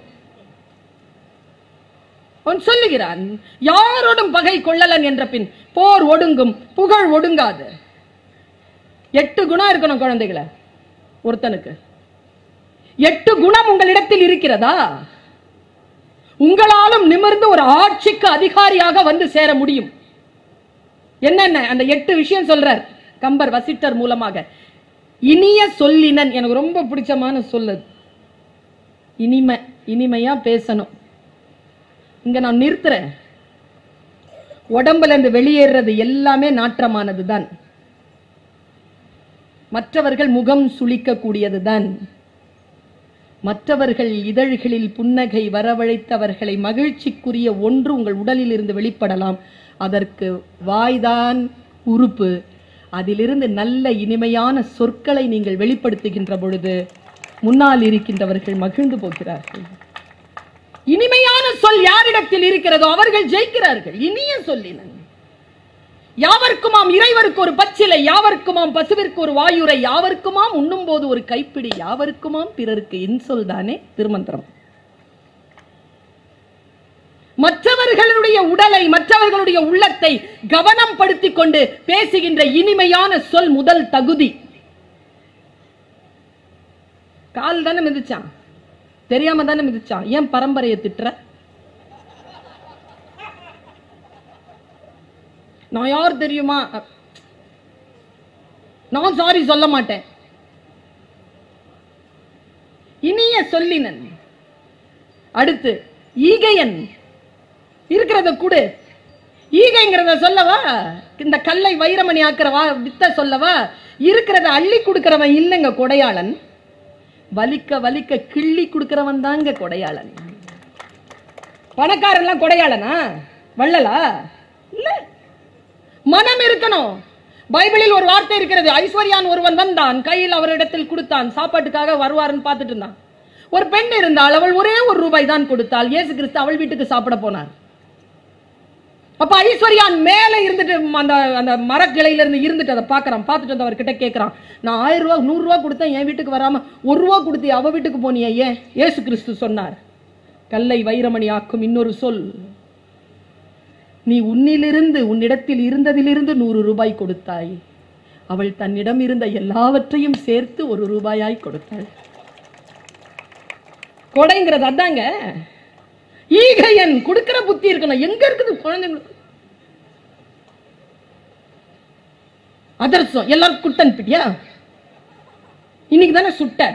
அவன் சொல்லுகிறான், யாரோடும் பகை கொள்ளலன் என்ற பின் போர் ஒடுங்கும் புகழ் ஒடுங்காது. 8 குணம் இருக்கணும் குழந்தைகளை ஒருத்தனுக்கு. 8 குணம் உங்களிடத்தில் இருக்கிறதா? உங்களாலும் நிமிர்ந்து ஒரு ஆட்சிக்கு அதிகாரியாக வந்து சேர முடியும். என்னென்ன அந்த 8 விஷயம் சொல்றார் கம்பர் வசிட்டர் மூலமாக. இனிய சொல்லினன், எனக்கு ரொம்ப பிடிச்சமான சொல்லு. இனிமையா பேசணும். இங்க நான் நிறுத்துறேன். உடம்புல இருந்து வெளியேறது எல்லாமே நாற்றமானது தான். மற்றவர்கள் முகம் சுளிக்க கூடியதுதான். மற்றவர்கள் இதழ்களில் புன்னகை வரவழைத்தவர்களை மகிழ்ச்சிக்குரிய ஒன்று உங்கள் உடலில் இருந்து வெளிப்படலாம். அதற்கு வாய்தான் உறுப்பு. அதிலிருந்து நல்ல இனிமையான சொற்களை நீங்கள் வெளிப்படுத்துகின்ற பொழுது முன்னால் இருக்கின்றவர்கள் மகிழ்ந்து போகிறார்கள். இனிமையான சொல் யாரிடத்தில் இருக்கிறதோ அவர்கள் ஜெயிக்கிறார்கள். இனிய சொல்லினன். யாவர்க்குமாம் இறைவருக்கு ஒரு பச்சிலை, யாவர்க்குமாம் பசுவிற்கு ஒரு வாயுரை, யாவர்க்குமாம் உண்ணும் போது ஒரு கைப்பிடி, யாவர்க்குமாம் பிறருக்கு இன்சொல் தானே திருமந்திரம். மற்றவர்களுடைய உடலை, மற்றவர்களுடைய உள்ளத்தை கவனம் படுத்திக் கொண்டு பேசுகின்ற இனிமையான சொல் முதல் தகுதி. கால் தானே மிதிச்சான், தெரியாம தானே மிதிச்சான், ஏன் பரம்பரையை திட்டுற? நான் யார் தெரியுமா, நான் சாரி சொல்ல மாட்டேன். இனிய சொல்லினன். அடுத்து ஈகையன், இருக்கிறத கூடு. ஈகைங்கிறத சொல்லவா, இந்த கல்லை வைரமணி ஆக்கிறவா வித்த சொல்லவா, இருக்கிறத அள்ளி கொடுக்கிறவன் இல்லைங்க கொடையாளன், வலிக்க வலிக்க கிள்ளி கொடுக்கிறவன் தாங்க கொடையாளன். பணக்காரன்லாம் கொடையாளனா, வள்ளலா? இல்ல, மனம் இருக்கணும். பைபிளில் ஒரு வார்த்தை இருக்கிறது, ஐஸ்வர்யான் ஒருவன் வந்தான், கையில் அவரிடத்தில் கொடுத்தான், சாப்பாட்டுக்காக வருவாருன்னு பார்த்துட்டு இருந்தான். ஒரு பெண் இருந்தால், அவள் ஒரே ₹1 தான் கொடுத்தாள். இயேசு கிறிஸ்து அவள் வீட்டுக்கு சாப்பிட போனார். அப்ப ஐஸ்வர்யான் மேல இருந்துட்டு அந்த மரக்கிளையில இருந்து இருந்துட்டு அதை பாக்குறான். பார்த்துட்டு வந்து அவர்கிட்ட கேட்கிறான், நான் 1000 ரூபா 100 ரூபா கொடுத்தேன், என் வீட்டுக்கு வராம ₹1 கொடுத்து அவ வீட்டுக்கு போனியே ஏன்? இயேசு கிறிஸ்து சொன்னார், கல்லை வைரமணி ஆக்கும் இன்னொரு சொல், நீ உன்னிடத்தில் இருந்ததிலிருந்து ₹100 கொடுத்தாய், அவள் தன்னிடம் இருந்த எல்லாவற்றையும் சேர்த்து ₹1 கொடுத்தாள். கொடைங்கிறது அதாங்க. ஈகையன், கொடுக்கிற புத்தி இருக்கணும். எங்க இருக்குது குழந்தைங்களுக்கு? அதர்சம் எல்லாரும் குட்டன் பிடியா, இன்னைக்கு தானே சுட்ட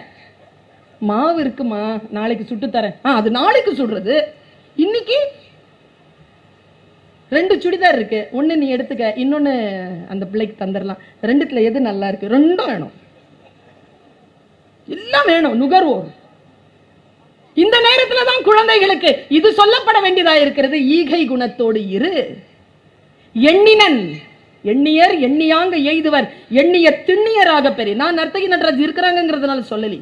மாவு இருக்குமா, நாளைக்கு சுட்டு தரேன். அது நாளைக்கு சுடுறது. இன்னைக்கு 2 சுடிதார் இருக்கு, ஒன்னு நீ எடுத்துக்க, இன்னொன்னு அந்த பிள்ளைக்கு தந்துடலாம். 2த்துல எது நல்லா இருக்கு? 2ம் வேணும், எல்லாம் வேணும். நுகர்வோர். இந்த நேரத்தில் தான் குழந்தைகளுக்கு இது சொல்லப்பட வேண்டியதா இருக்கிறது. ஈகை குணத்தோடு இரு. எண்ணினன், எண்ணியர் எண்ணியாங்க எய்துவர், எண்ணிய திண்ணியராக பெரிய. நான் நர்த்தகி நடராஜ் இருக்கிறாங்கிறதுனால சொல்லலி.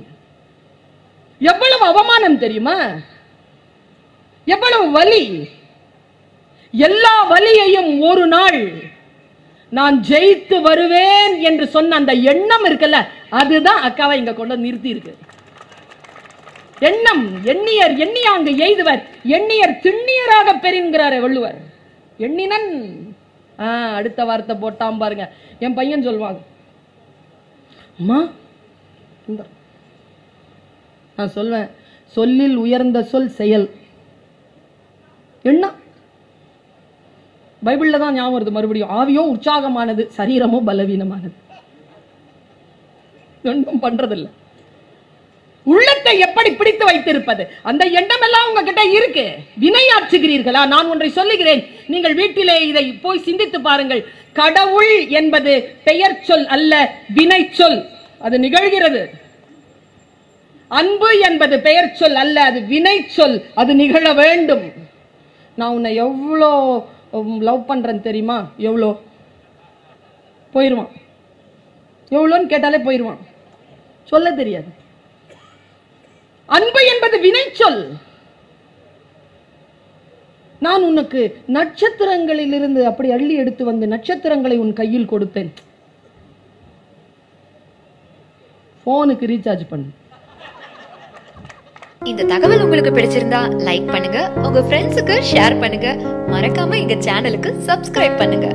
எவ்வளவு அவமானம் தெரியுமா, எவ்வளவு வலி. எல்லா வலியையும் ஒரு நாள் நான் ஜெயித்து வருவேன் என்று சொன்ன அந்த எண்ணம் இருக்குல்ல, அதுதான் அக்காவை இங்க கொண்டு நிறுத்தி இருக்கு. எண்ணம். எண்ணியர் எண்ணியாங்க எய்துவர், எண்ணியர் திண்ணியராக பெறுங்கிறார் வள்ளுவர். எண்ணினன். அடுத்த வார்த்தை போட்டாம் பாருங்க. என் பையன் சொல்வாங்க, அம்மா நான் சொல்வேன், சொல்லில் உயர்ந்த சொல் செயல். எண்ணம் பைபிள்ல தான் ஞாபகம் வருது மறுபடியும். ஆவியோ உற்சாகமானது, சரீரமோ பலவீனமானது. ஒன்றும் பண்றதில்லை. உள்ளத்தை எப்படி பிடித்து வைத்திருப்பது? அந்த எண்ணம் எல்லாம் உங்ககிட்ட இருக்கு. வினையாற்றுகிறீர்களா? நான் ஒன்றை சொல்லுகிறேன், நீங்கள் வீட்டிலே இதை போய் சிந்தித்து பாருங்கள். கடவுள் என்பது பெயர் சொல் அல்ல, வினை சொல். அது நிகழ்கிறது. அன்பு என்பது பெயர் சொல் அல்ல, அது வினை சொல். அது நிகழ வேண்டும். நான் உன்னை எவ்வளோ லவ் பண்றேன்னு தெரியுமா? எவ்வளோ போயிருவான். எவ்வளோன்னு கேட்டாலே போயிருவான், சொல்ல தெரியாது. அன்பு என்பது வினை சொல். நான் உனக்கு நட்சத்திரங்களில் இருந்து அப்படி அள்ளி எடுத்து வந்து நட்சத்திரங்களை உன் கையில் கொடுத்தேன். போனுக்கு ரீசார்ஜ் பண்ணு. இந்த தகவல் உங்களுக்கு பிடிச்சிருந்தா லைக் பண்ணுங்க, உங்க ஃப்ரெண்ட்ஸுக்கு ஷேர் பண்ணுங்க, மறக்காம எங்க சேனலுக்கு சப்ஸ்கிரைப் பண்ணுங்க.